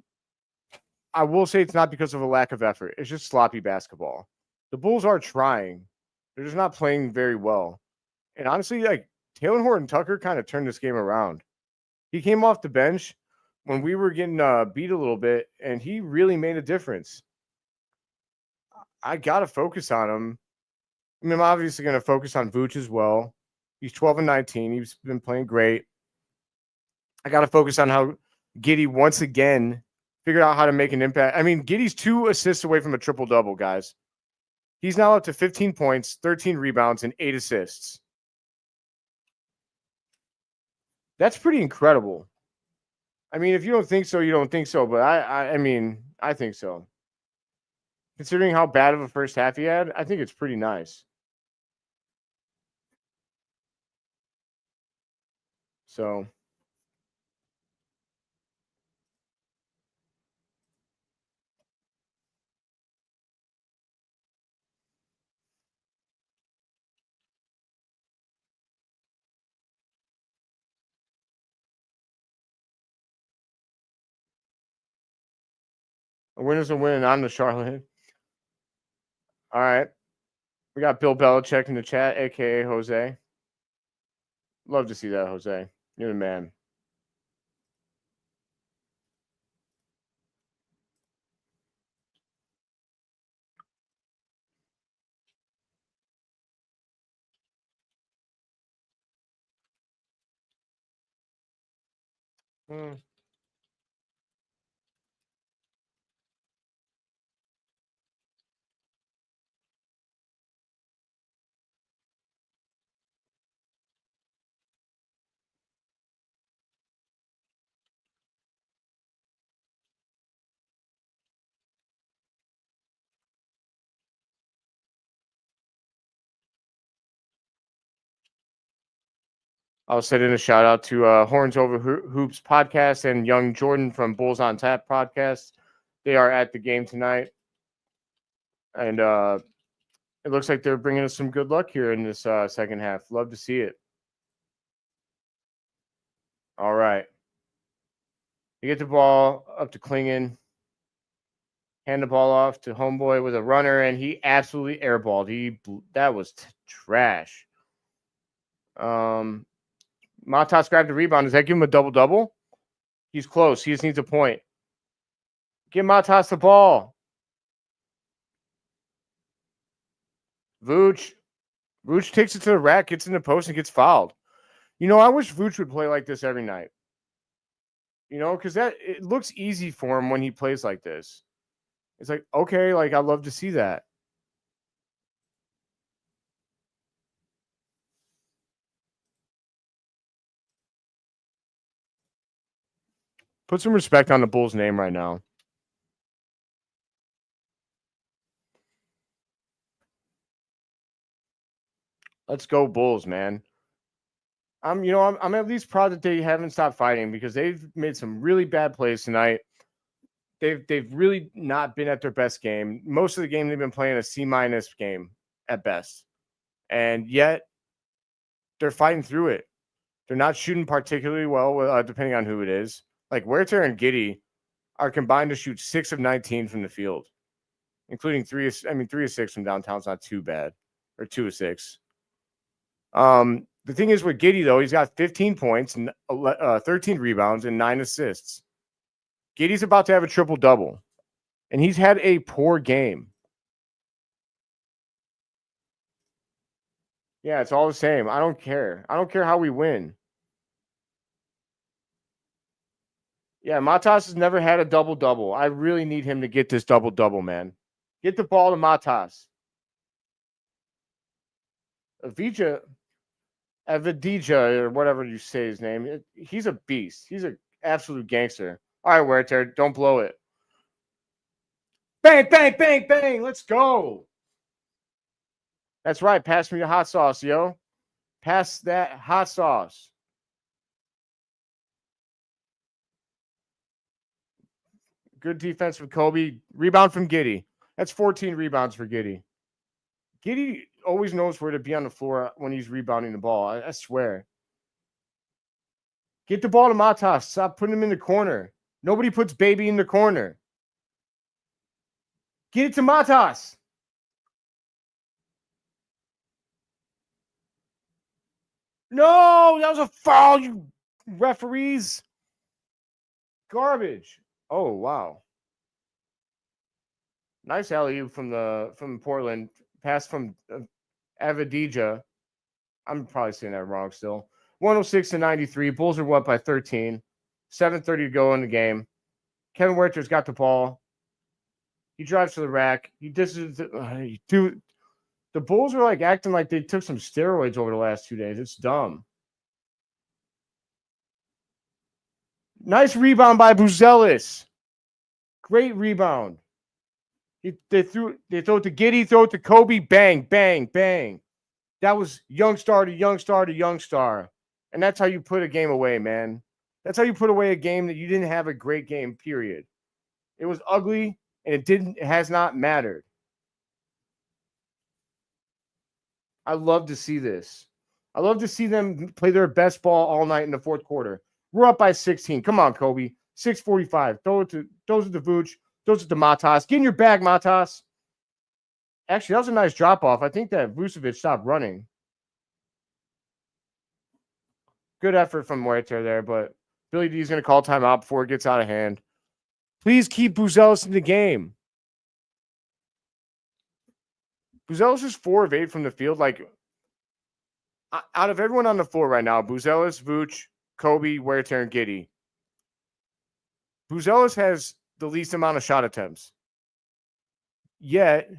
I will say it's not because of a lack of effort. It's just sloppy basketball. The Bulls are trying. They're just not playing very well. And honestly, like Taylor Horton Tucker kind of turned this game around. He came off the bench when we were getting beat a little bit, and he really made a difference. I got to focus on him. I mean, I'm obviously going to focus on Vooch as well. He's 12 and 19. He's been playing great. I got to focus on how Giddey once again figured out how to make an impact. I mean, Giddey's 2 assists away from a triple-double, guys. He's now up to 15 points, 13 rebounds, and 8 assists. That's pretty incredible. I mean, if you don't think so, you don't think so. But I mean, I think so. Considering how bad of a first half he had, I think it's pretty nice. So, a win is a win. I'm the Charlotte. All right. We got Bill Belichick in the chat, a.k.a. Jose. Love to see that, Jose. You're the man. I'll send in a shout out to Horns Over Hoops podcast and Young Jordan from Bulls on Tap podcast. They are at the game tonight. And it looks like they're bringing us some good luck here in this second half. Love to see it. All right. You get the ball up to Klingon. Hand the ball off to Homeboy with a runner, and he absolutely airballed. That was trash. Matas grabbed the rebound. Does that give him a double-double? He's close. He just needs a point. Give Matas the ball. Vooch takes it to the rack, gets in the post, and gets fouled. You know, I wish Vooch would play like this every night. You know, because it looks easy for him when he plays like this. It's like, okay, like I'd love to see that. Put some respect on the Bulls' name right now. Let's go Bulls, man. I'm at least proud that they haven't stopped fighting because they've made some really bad plays tonight. They've really not been at their best game. Most of the game they've been playing a C- game at best. And yet they're fighting through it. They're not shooting particularly well, depending on who it is. Like Huerta and Giddey are combined to shoot 6 of 19 from the field, including 3 of 6 from downtown's not too bad, or 2 of 6. The thing is with Giddey, though, he's got 15 points, and 13 rebounds, and 9 assists. Giddey's about to have a triple-double, and he's had a poor game. Yeah, it's all the same. I don't care. I don't care how we win. Yeah, Matas has never had a double-double. I really need him to get this double-double, man. Get the ball to Matas. Avidija, or whatever you say his name. He's a beast. He's an absolute gangster. All right, Huerta, don't blow it. Bang, bang, bang, bang. Let's go. That's right. Pass me the hot sauce, yo. Pass that hot sauce. Good defense from Kobe. Rebound from Giddey. That's 14 rebounds for Giddey. Giddey always knows where to be on the floor when he's rebounding the ball. I swear. Get the ball to Matas. Stop putting him in the corner. Nobody puts baby in the corner. Get it to Matas. No, that was a foul, you referees. Garbage. Oh, wow. Nice alley-oop from Portland. Pass from Avadija. I'm probably saying that wrong still. 106-93. Bulls are up by 13. 7:30 to go in the game. Kevin Werther's got the ball. He drives to the rack. The Bulls are like acting like they took some steroids over the last 2 days. It's dumb. Nice rebound by Buzelis. Great rebound. They throw it to Giddy, throw it to Kobe. Bang, bang, bang. That was young star to young star to young star. And that's how you put a game away, man. That's how you put away a game that you didn't have a great game, period. It was ugly, and it has not mattered. I love to see this. I love to see them play their best ball all night in the fourth quarter. We're up by 16. Come on, Kobe. 6:45. Those are the Vooch. Those are the Matas. Get in your bag, Matas. Actually, that was a nice drop-off. I think that Vucevic stopped running. Good effort from Huerta there, but Billy D is going to call timeout before it gets out of hand. Please keep Buzelis in the game. Buzelis is 4 of 8 from the field. Like, out of everyone on the floor right now, Buzelis, Vooch, Kobe, Huerta, and Giddey, Buzelis has the least amount of shot attempts. Yet,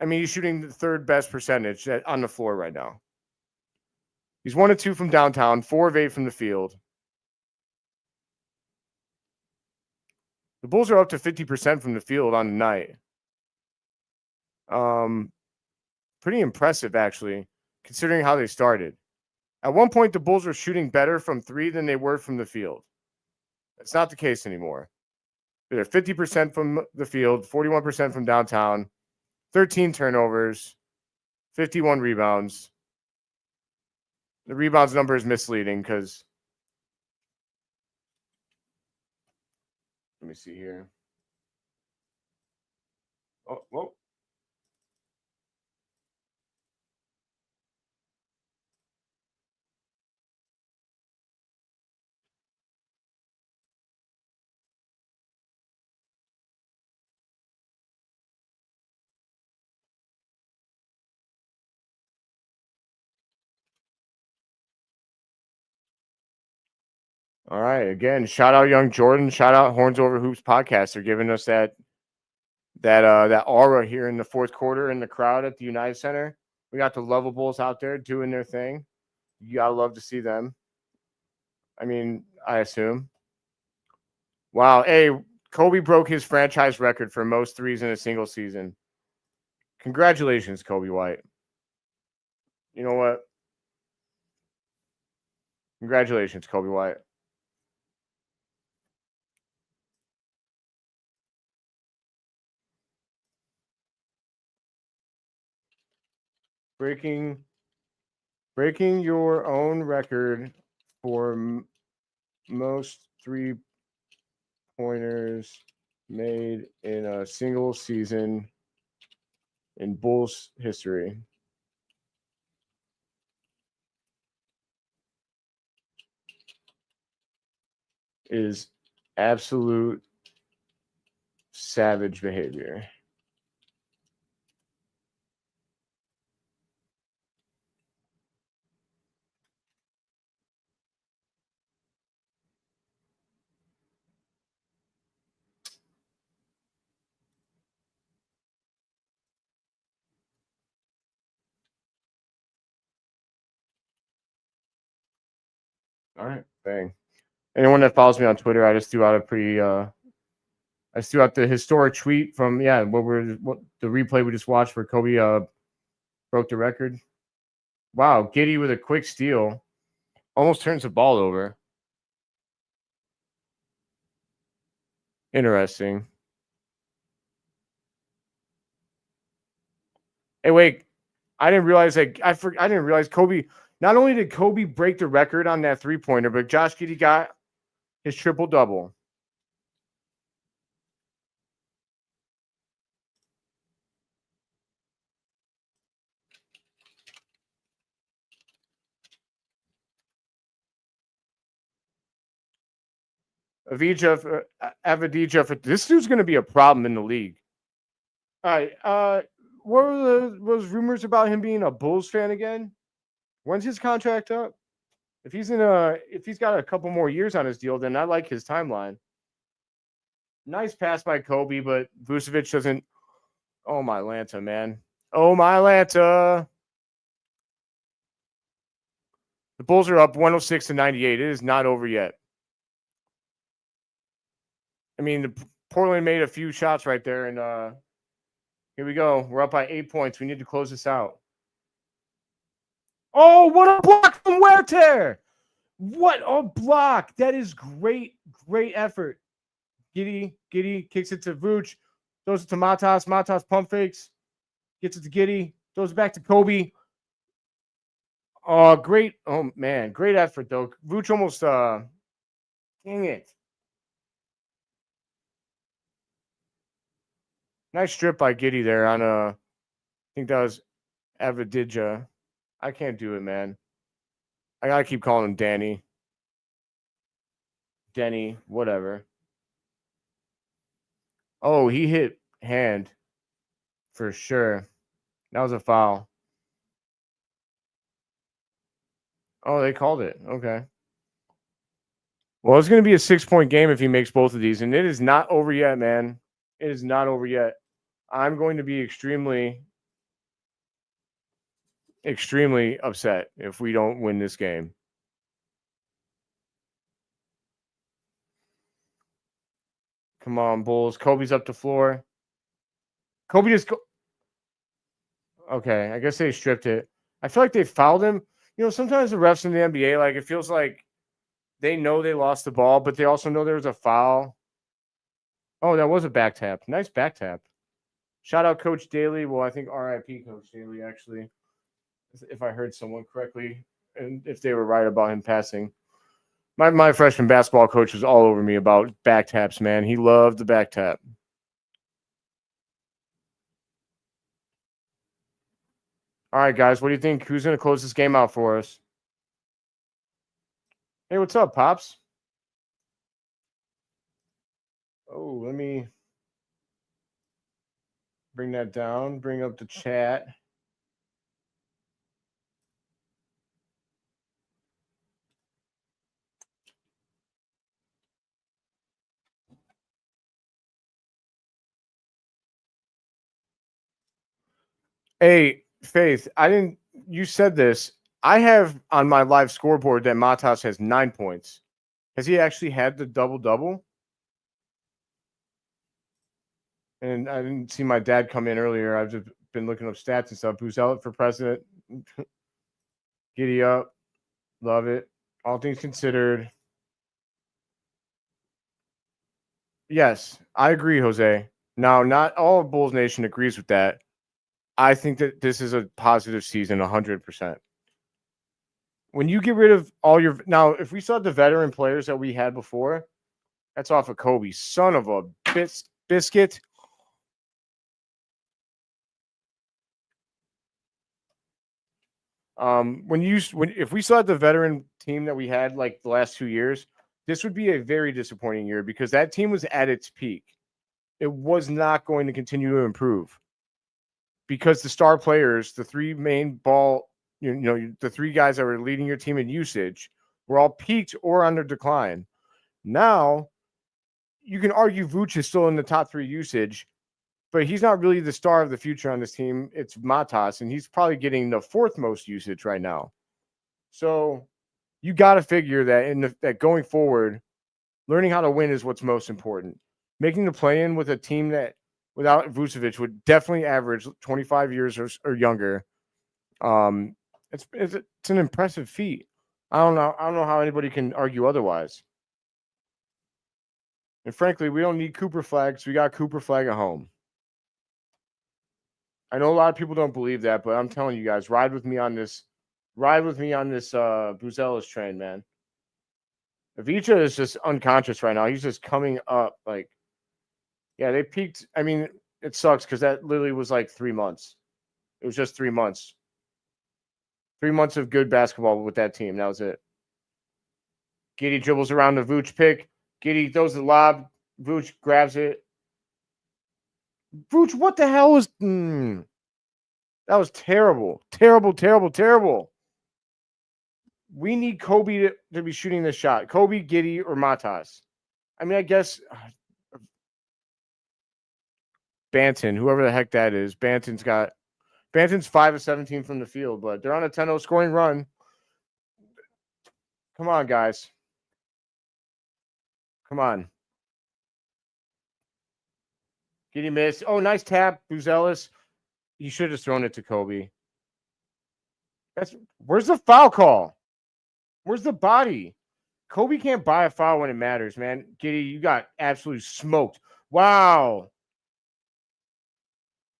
I mean, he's shooting the 3rd best percentage on the floor right now. He's 1 of 2 from downtown, 4 of 8 from the field. The Bulls are up to 50% from the field on the night. Pretty impressive, actually, considering how they started. At one point, the Bulls were shooting better from 3 than they were from the field. That's not the case anymore. They're 50% from the field, 41% from downtown, 13 turnovers, 51 rebounds. The rebounds number is misleading because, let me see here. Oh, whoa. All right. Again, shout out Young Jordan. Shout out Horns Over Hoops podcast. They're giving us that aura here in the fourth quarter in the crowd at the United Center. We got the Lovables out there doing their thing. You gotta love to see them. I mean, I assume. Wow. Hey, Kobe broke his franchise record for most threes in a single season. Congratulations, Kobe White. You know what? Congratulations, Kobe White. Breaking your own record for most 3-pointers made in a single season in Bulls history. Is absolute savage behavior. All right, bang. Anyone that follows me on Twitter, I just threw out the historic tweet from what the replay we just watched where Kobe broke the record. Wow, Giddey with a quick steal, almost turns the ball over. Interesting. Hey, wait, I didn't realize I didn't realize Kobe. Not only did Kobe break the record on that 3-pointer, but Josh Giddey got his triple-double. Avdija. This dude's going to be a problem in the league. All right. What were those rumors about him being a Bulls fan again? When's his contract up? If he's got a couple more years on his deal, then I like his timeline. Nice pass by Kobe, but Vucevic doesn't. Oh my Lanta, man. Oh my Lanta. The Bulls are up 106-98. It is not over yet. I mean, Portland made a few shots right there, and here we go. We're up by 8 points. We need to close this out. Oh, what a block from Huerter! What a block! That is great, great effort. Giddey kicks it to Vooch, throws it to Matas. Matas pump fakes, gets it to Giddey, throws it back to Kobe. Oh, great! Oh man, great effort though. Vooch almost dang it. Nice strip by Giddey there on I think that was Avdija. I can't do it, man. I gotta keep calling him Danny. Denny, whatever. Oh, he hit hand for sure. That was a foul. Oh, they called it. Okay. Well, it's going to be a 6-point game if he makes both of these, and it is not over yet, man. It is not over yet. I'm going to be extremely, extremely upset if we don't win this game. Come on, Bulls. Kobe's up the floor. Kobe just go. Okay, I guess they stripped it. I feel like they fouled him. You know, sometimes the refs in the NBA, like, it feels like they know they lost the ball, but they also know there was a foul. Oh, that was a back tap. Nice back tap. Shout out Coach Daly. Well, I think RIP Coach Daly, actually, if I heard someone correctly, and if they were right about him passing. My freshman basketball coach was all over me about back taps, man. He loved the back tap. All right, guys, what do you think? Who's going to close this game out for us? Hey, what's up, Pops? Oh, let me bring that down, bring up the chat. Hey, Faith, you said this. I have on my live scoreboard that Matas has 9 points. Has he actually had the double-double? And I didn't see my dad come in earlier. I've just been looking up stats and stuff. Who's out for president? Giddy up. Love it. All things considered. Yes, I agree, Jose. Now, not all of Bulls Nation agrees with that. I think that this is a positive season, 100%. When you get rid of all your – now, if we saw the veteran players that we had before, that's off of Kobe. Son of a biscuit. If we saw the veteran team that we had like the last 2 years, this would be a very disappointing year because that team was at its peak. It was not going to continue to improve because the star players, the three main ball, the three guys that were leading your team in usage were all peaked or under decline. Now, you can argue Vooch is still in the top 3 usage, but he's not really the star of the future on this team. It's Matas, and he's probably getting the 4th most usage right now. So you got to figure that that going forward, learning how to win is what's most important. Making the play-in with a team that without Vucevic would definitely average 25 years or younger. It's an impressive feat. I don't know how anybody can argue otherwise. And frankly, we don't need Cooper Flag, so we got Cooper Flag at home. I know a lot of people don't believe that, but I'm telling you guys, ride with me on this Buzelis train, man. Avdija is just unconscious right now. He's just coming up like, yeah, they peaked. I mean, it sucks because that literally was like 3 months. It was just 3 months. 3 months of good basketball with that team. That was it. Giddey dribbles around the Vooch pick. Giddy throws the lob. Vooch grabs it. Vooch, what the hell was? That was terrible. Terrible, terrible, terrible. We need Kobe to be shooting this shot. Kobe, Giddy, or Matas. I mean, I guess Banton, whoever the heck that is. Banton's 5 of 17 from the field, but they're on a 10-0 scoring run. Come on, guys. Come on. Giddy missed. Oh, nice tap. Buzelis. He should have thrown it to Kobe. Where's the foul call? Where's the body? Kobe can't buy a foul when it matters, man. Giddy, you got absolutely smoked. Wow.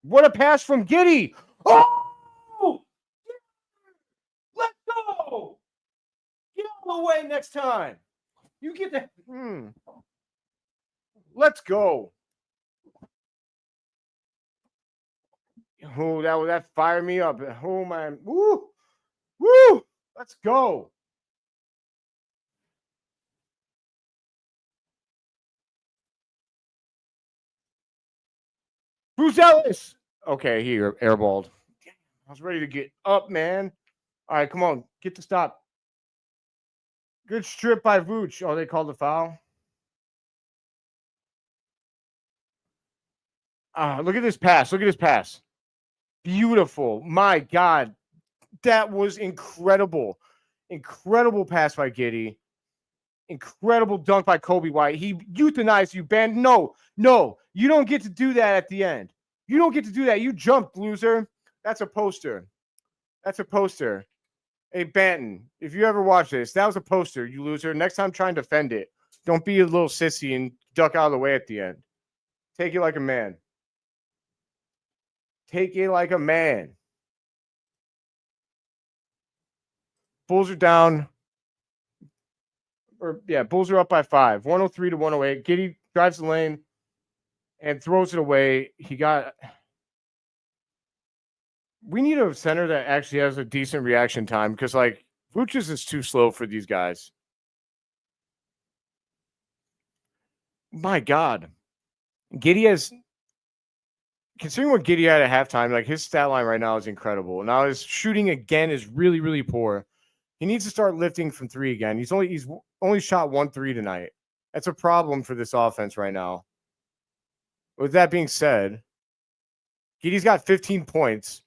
What a pass from Giddy. Oh! Let's go. Get out of the way next time. You get that. Let's go. Oh, that fired me up. Oh, man. Woo. Woo. Let's go. Buzelis. Okay, here, airballed. I was ready to get up, man. All right, come on. Get the stop. Good strip by Vooch. Oh, they called the foul. Look at this pass. Look at this pass. Beautiful. My God. That was incredible. Incredible pass by Giddy. Incredible dunk by Kobe White. He euthanized you, Ben. No, you don't get to do that at the end. You don't get to do that. You jumped, loser. That's a poster. That's a poster. Hey, Banton, if you ever watch this, that was a poster, you loser. Next time, try and defend it. Don't be a little sissy and duck out of the way at the end. Take it like a man. Take it like a man. Bulls are down. Bulls are up by 5. 103 to 108. Giddy drives the lane and throws it away. We need a center that actually has a decent reaction time because, like, Vooch's is too slow for these guys. My God. Giddy has, considering what Giddy had at halftime, like, his stat line right now is incredible. Now his shooting again is really, really poor. He needs to start lifting from 3 again. He's only shot 1 3 tonight. That's a problem for this offense right now. With that being said, Giddy's got 15 points,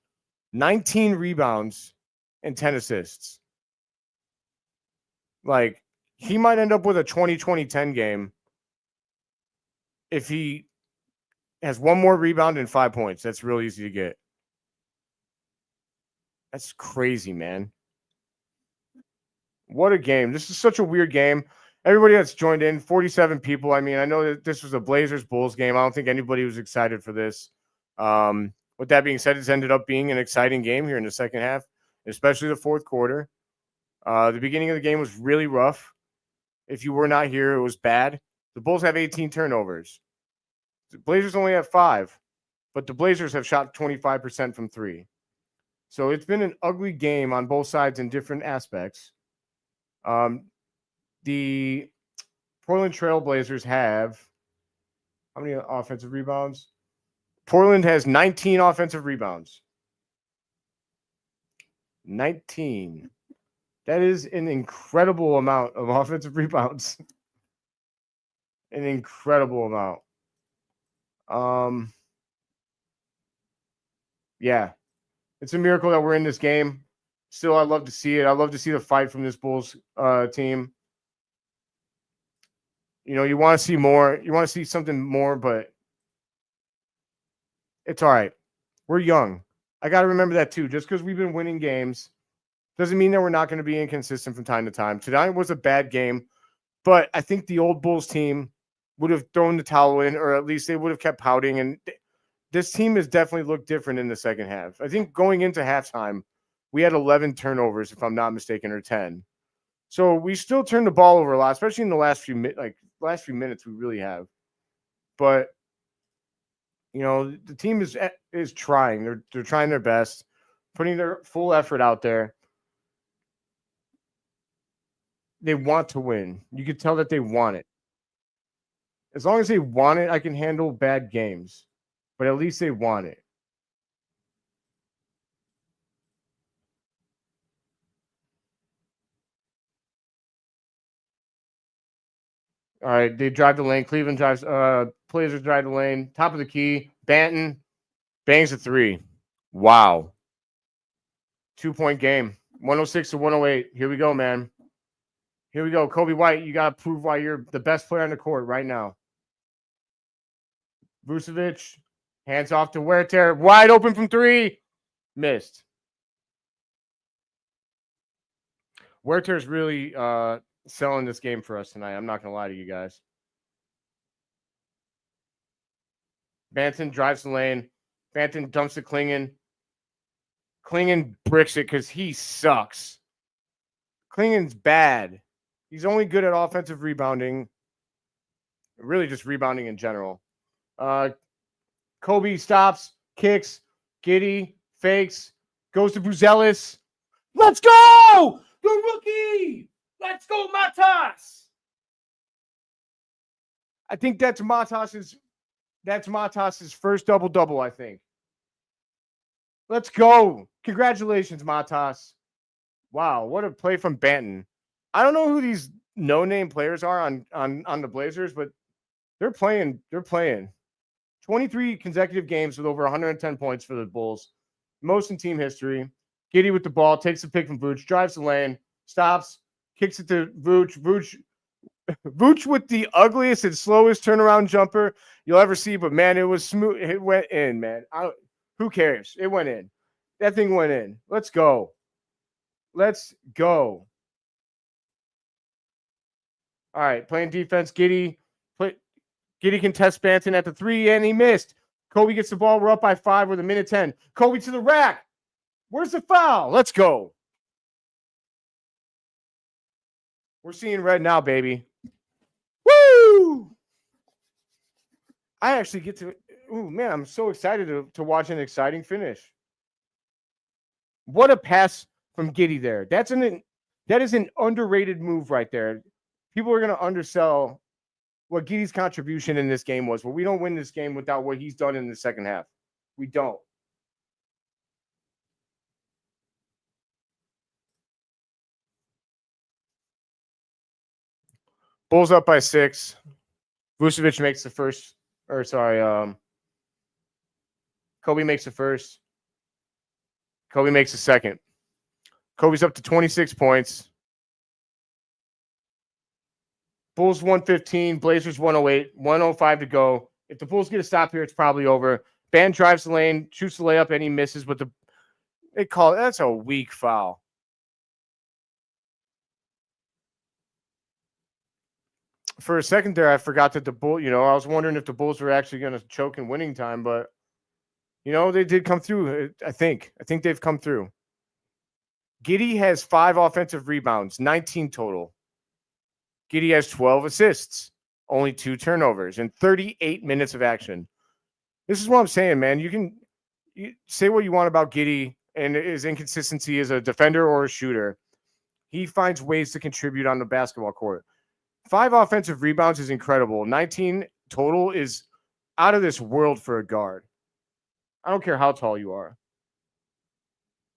19 rebounds, and 10 assists. Like, he might end up with a 20-20-10 game if he has 1 more rebound and 5 points. That's real easy to get. That's crazy, man. What a game. This is such a weird game. Everybody that's joined in, 47 people. I mean, I know that this was a Blazers-Bulls game. I don't think anybody was excited for this. With that being said, it's ended up being an exciting game here in the second half, especially the fourth quarter. The beginning of the game was really rough. If you were not here, it was bad. The Bulls have 18 turnovers. The Blazers only have 5, but the Blazers have shot 25% from 3. So it's been an ugly game on both sides in different aspects. The Portland Trail Blazers have how many offensive rebounds? Portland has 19 offensive rebounds. 19. That is an incredible amount of offensive rebounds. An incredible amount. Yeah. It's a miracle that we're in this game. Still, I love to see it. I love to see the fight from this Bulls team. You know, you want to see more. You want to see something more, but it's all right. We're young. I got to remember that too. Just because we've been winning games doesn't mean that we're not going to be inconsistent from time to time. Tonight was a bad game, but I think the old Bulls team would have thrown the towel in, or at least they would have kept pouting. And this team has definitely looked different in the second half. I think going into halftime, we had 11 turnovers, if I'm not mistaken, or 10. So we still turned the ball over a lot, especially in the last few minutes we really have. But you know, the team is trying. They're trying their best, putting their full effort out there. They want to win. You could tell that they want it. As long as they want it, I can handle bad games. But at least they want it. All right, they drive the lane. Cleveland drives. Blazers drive the lane. Top of the key. Banton bangs a three. Wow. 2-point game. 106 to 108. Here we go, man. Here we go. Kobe White, you got to prove why you're the best player on the court right now. Vucevic, hands off to Huerter. Wide open from three. Missed. Huerter's really selling this game for us tonight. I'm not going to lie to you guys. Banton drives the lane. Banton dumps to Klingon. Klingon bricks it because he sucks. Klingon's bad. He's only good at offensive rebounding. Really just rebounding in general. Kobe stops, kicks, Giddey, fakes, goes to Buzelis. Let's go! The rookie! Let's go, Matas! I think that's Matas's first double-double, I think. Let's go. Congratulations, Matas. Wow, what a play from Banton. I don't know who these no-name players are on the Blazers, but they're playing. 23 consecutive games with over 110 points for the Bulls. Most in team history. Giddey with the ball, takes the pick from Vooch, drives the lane, stops, kicks it to Vooch. Vooch with the ugliest and slowest turnaround jumper you'll ever see, but man, it was smooth. It went in, man. Who cares? It went in. That thing went in. Let's go. Let's go. All right, playing defense. Giddey can test Banton at the three, and he missed. Kobe gets the ball. We're up by 5 with a minute 10. Kobe to the rack. Where's the foul? Let's go. We're seeing red now, baby. Woo! I actually get to. Ooh, man, I'm so excited to watch an exciting finish. What a pass from Giddey there. That is an underrated move right there. People are going to undersell what Giddey's contribution in this game was. But we don't win this game without what he's done in the second half. We don't. Bulls up by 6. Vucevic makes the first. Kobe makes the first. Kobe makes the second. Kobe's up to 26 points. Bulls 115, Blazers 108, 105 to go. If the Bulls get a stop here, it's probably over. Ban drives the lane, shoots the layup, and he misses. But that's a weak foul. For a second there, I forgot that I was wondering if the Bulls were actually going to choke in winning time, but they did come through. I think they've come through. Giddey has 5 offensive rebounds, 19 total. Giddey has 12 assists, only 2 turnovers, and 38 minutes of action. This is what I'm saying, man. You say what you want about Giddey and his inconsistency as a defender or a shooter. He finds ways to contribute on the basketball court. 5 offensive rebounds is incredible. 19 total is out of this world for a guard. I don't care how tall you are.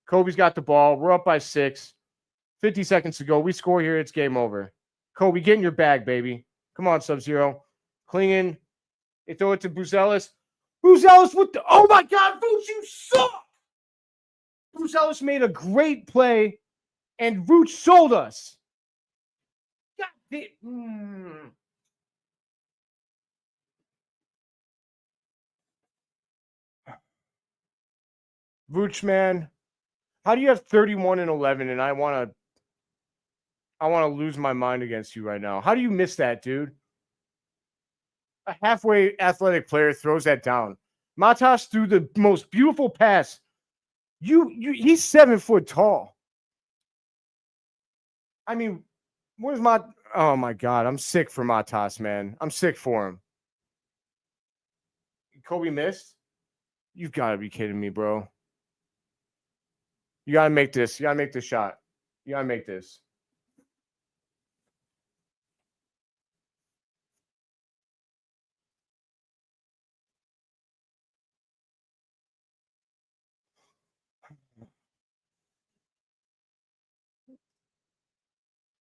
Kobe's got the ball. We're up by 6. 50 seconds to go. We score here. It's game over. Kobe, get in your bag, baby. Come on, Sub-Zero. Klingon. They throw it to Buzelis. Buzelis with the... Oh, my God, Vooch, you suck! Buzelis made a great play, and Vooch sold us. God damn. Vooch, man. How do you have 31 and 11, and I want to lose my mind against you right now? How do you miss that, dude? A halfway athletic player throws that down. Matas threw the most beautiful pass. He's 7 foot tall. I mean, where's oh my God, I'm sick for Matas, man. I'm sick for him. Kobe missed? You've got to be kidding me, bro. You got to make this. You got to make this shot. You got to make this.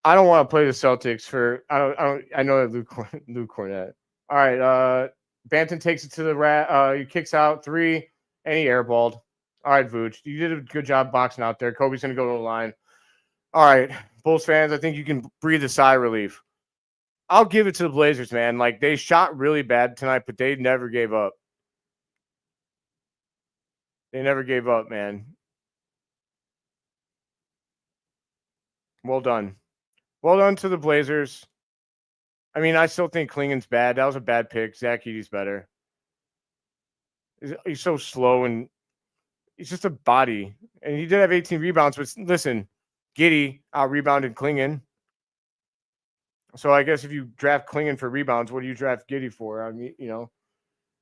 I don't want to play the Celtics for. I know that Luke Cornett. All right. Banton takes it to the rat. He kicks out 3, and he airballed. All right, Vooch, you did a good job boxing out there. Kobe's gonna go to the line. All right, Bulls fans, I think you can breathe a sigh of relief. I'll give it to the Blazers, man. Like, they shot really bad tonight, but they never gave up. They never gave up, man. Well done. Well done to the Blazers. I mean, I still think Klingen's bad. That was a bad pick. Zach Edey's better. He's so slow, and he's just a body. And he did have 18 rebounds, but listen, Giddey out-rebounded Klingen. So I guess if you draft Klingen for rebounds, what do you draft Giddey for? I mean,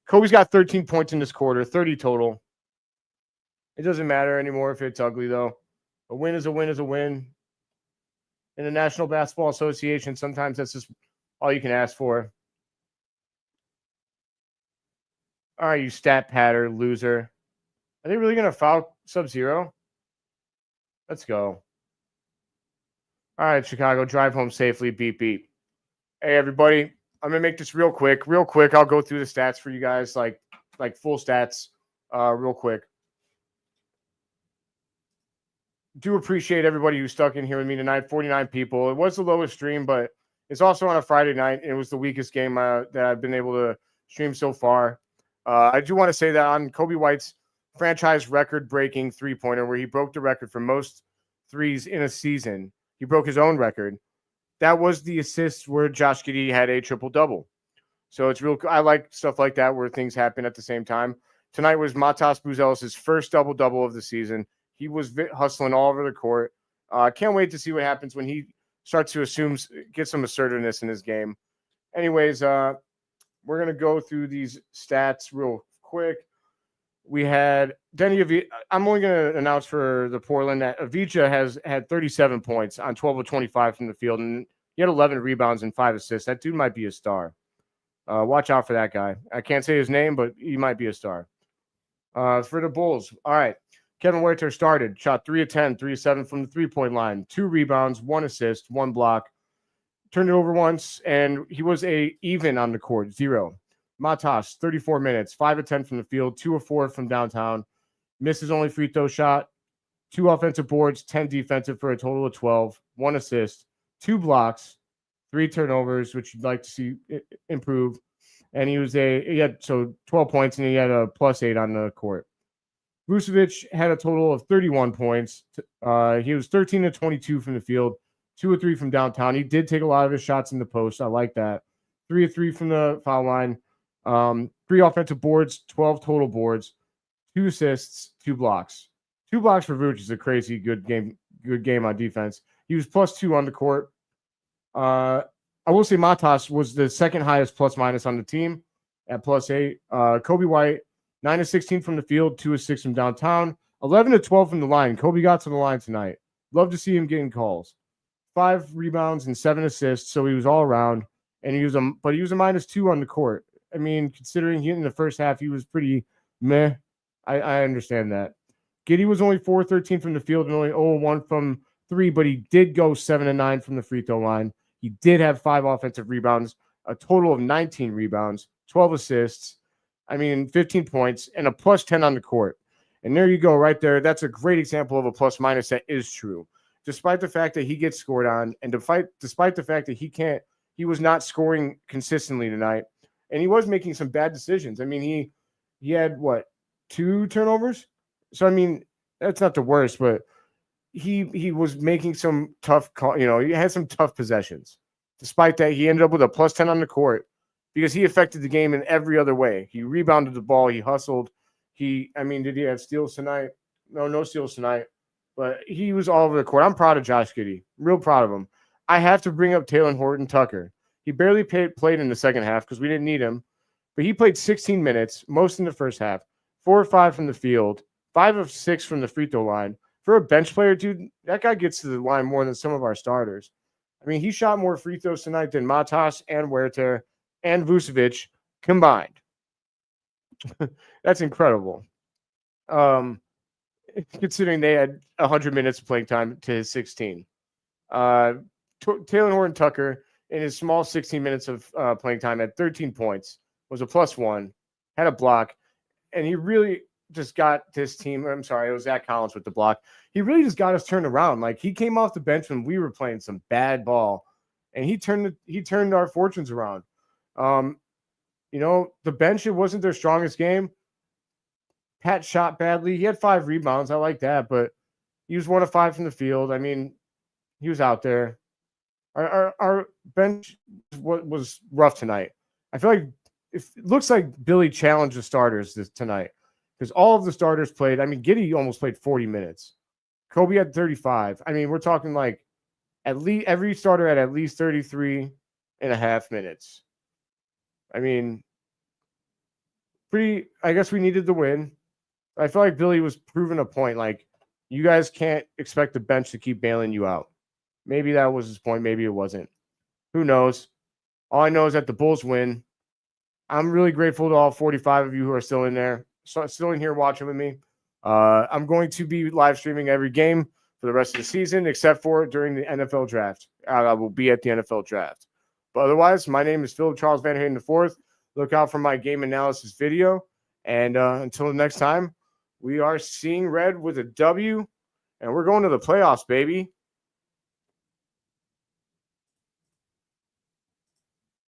Kobe's got 13 points in this quarter, 30 total. It doesn't matter anymore if it's ugly, though. A win is a win is a win. In the National Basketball Association, sometimes that's just all you can ask for. All right, you stat patter, loser. Are they really going to foul Sub-Zero? Let's go. All right, Chicago, drive home safely, beep, beep. Hey, everybody, I'm going to make this real quick. Real quick, I'll go through the stats for you guys, like full stats, real quick. Do appreciate everybody who stuck in here with me tonight, 49 people. It was the lowest stream, but it's also on a Friday night. And it was the weakest game that I've been able to stream so far. I do want to say that on Kobe White's franchise record-breaking three-pointer, where he broke the record for most threes in a season, he broke his own record. That was the assist where Josh Giddey had a triple-double. So it's real. I like stuff like that where things happen at the same time. Tonight was Matas Buzelis' first double-double of the season. He was hustling all over the court. Can't wait to see what happens when he starts to get some assertiveness in his game. Anyways, we're going to go through these stats real quick. We had Denny Avdija. I'm only going to announce for the Portland that Avdija has had 37 points on 12 of 25 from the field, and he had 11 rebounds and 5 assists. That dude might be a star. Watch out for that guy. I can't say his name, but he might be a star. For the Bulls, all right. Kevin Huerter started, shot 3 of 10, 3 of 7 from the three-point line, 2 rebounds, 1 assist, 1 block. Turned it over once, and he was even on the court, 0. Matas, 34 minutes, 5 of 10 from the field, 2 of 4 from downtown. Missed his only free throw shot, 2 offensive boards, 10 defensive for a total of 12, 1 assist, 2 blocks, 3 turnovers, which you'd like to see improve. And he had 12 points, and he had a +8 on the court. Vucevic had a total of 31 points. He was 13 of 22 from the field, 2 of 3 from downtown. He did take a lot of his shots in the post. I like that. 3 of 3 from the foul line. 3 offensive boards, 12 total boards, 2 assists, 2 blocks. 2 blocks for Vucevic is a crazy good game on defense. He was +2 on the court. I will say Matas was the second highest plus-minus on the team at +8. Kobe White, 9 of 16 from the field, 2 of 6 from downtown, 11 of 12 from the line. Kobe got to the line tonight. Love to see him getting calls. 5 rebounds and 7 assists, so he was all around. And he was a -2 on the court. I mean, considering in the first half he was pretty meh. I understand that. Giddey was only 4 of 13 from the field and only 0 of 1 from 3, but he did go 7 of 9 from the free throw line. He did have 5 offensive rebounds, a total of 19 rebounds, 12 assists. 15 points and a +10 on the court. And there you go right there. That's a great example of a plus-minus that is true. Despite the fact that he gets scored on, and despite the fact that he was not scoring consistently tonight, and he was making some bad decisions. He had 2 turnovers? So that's not the worst, but he was making some tough he had some tough possessions. Despite that, he ended up with a +10 on the court because he affected the game in every other way. He rebounded the ball, he hustled. Did he have steals tonight? No steals tonight. But he was all over the court. I'm proud of Josh Giddey. Real proud of him. I have to bring up Taylor Horton Tucker. He barely played in the second half because we didn't need him. But he played 16 minutes, most in the first half, 4 of 5 from the field, 5 of 6 from the free throw line. For a bench player, dude, that guy gets to the line more than some of our starters. He shot more free throws tonight than Matas and Huerter and Vucevic combined. That's incredible. Considering they had 100 minutes of playing time to his 16. Taylor Horton-Tucker in his small 16 minutes of playing time had 13 points, was a +1, had a block, and he really just got this team. I'm sorry, it was Zach Collins with the block. He really just got us turned around. Like, he came off the bench when we were playing some bad ball, and he turned our fortunes around. The bench, it wasn't their strongest game. Pat shot badly. He had 5 rebounds. I like that, but he was 1 of 5 from the field. I mean, he was out there. Our bench was rough tonight. I feel like it looks like Billy challenged the starters tonight because all of the starters played. I mean, Giddey almost played 40 minutes. Kobe had 35. I mean, we're talking like at least every starter had at least 33 and a half minutes. I mean, I guess we needed the win. I feel like Billy was proving a point. Like, you guys can't expect the bench to keep bailing you out. Maybe that was his point. Maybe it wasn't. Who knows? All I know is that the Bulls win. I'm really grateful to all 45 of you who are still in there, still in here watching with me. I'm going to be live streaming every game for the rest of the season, except for during the NFL draft. I will be at the NFL draft. But otherwise, my name is Philip Charles Van Hayden IV. Look out for my game analysis video. And until the next time, we are seeing red with a W, and we're going to the playoffs, baby.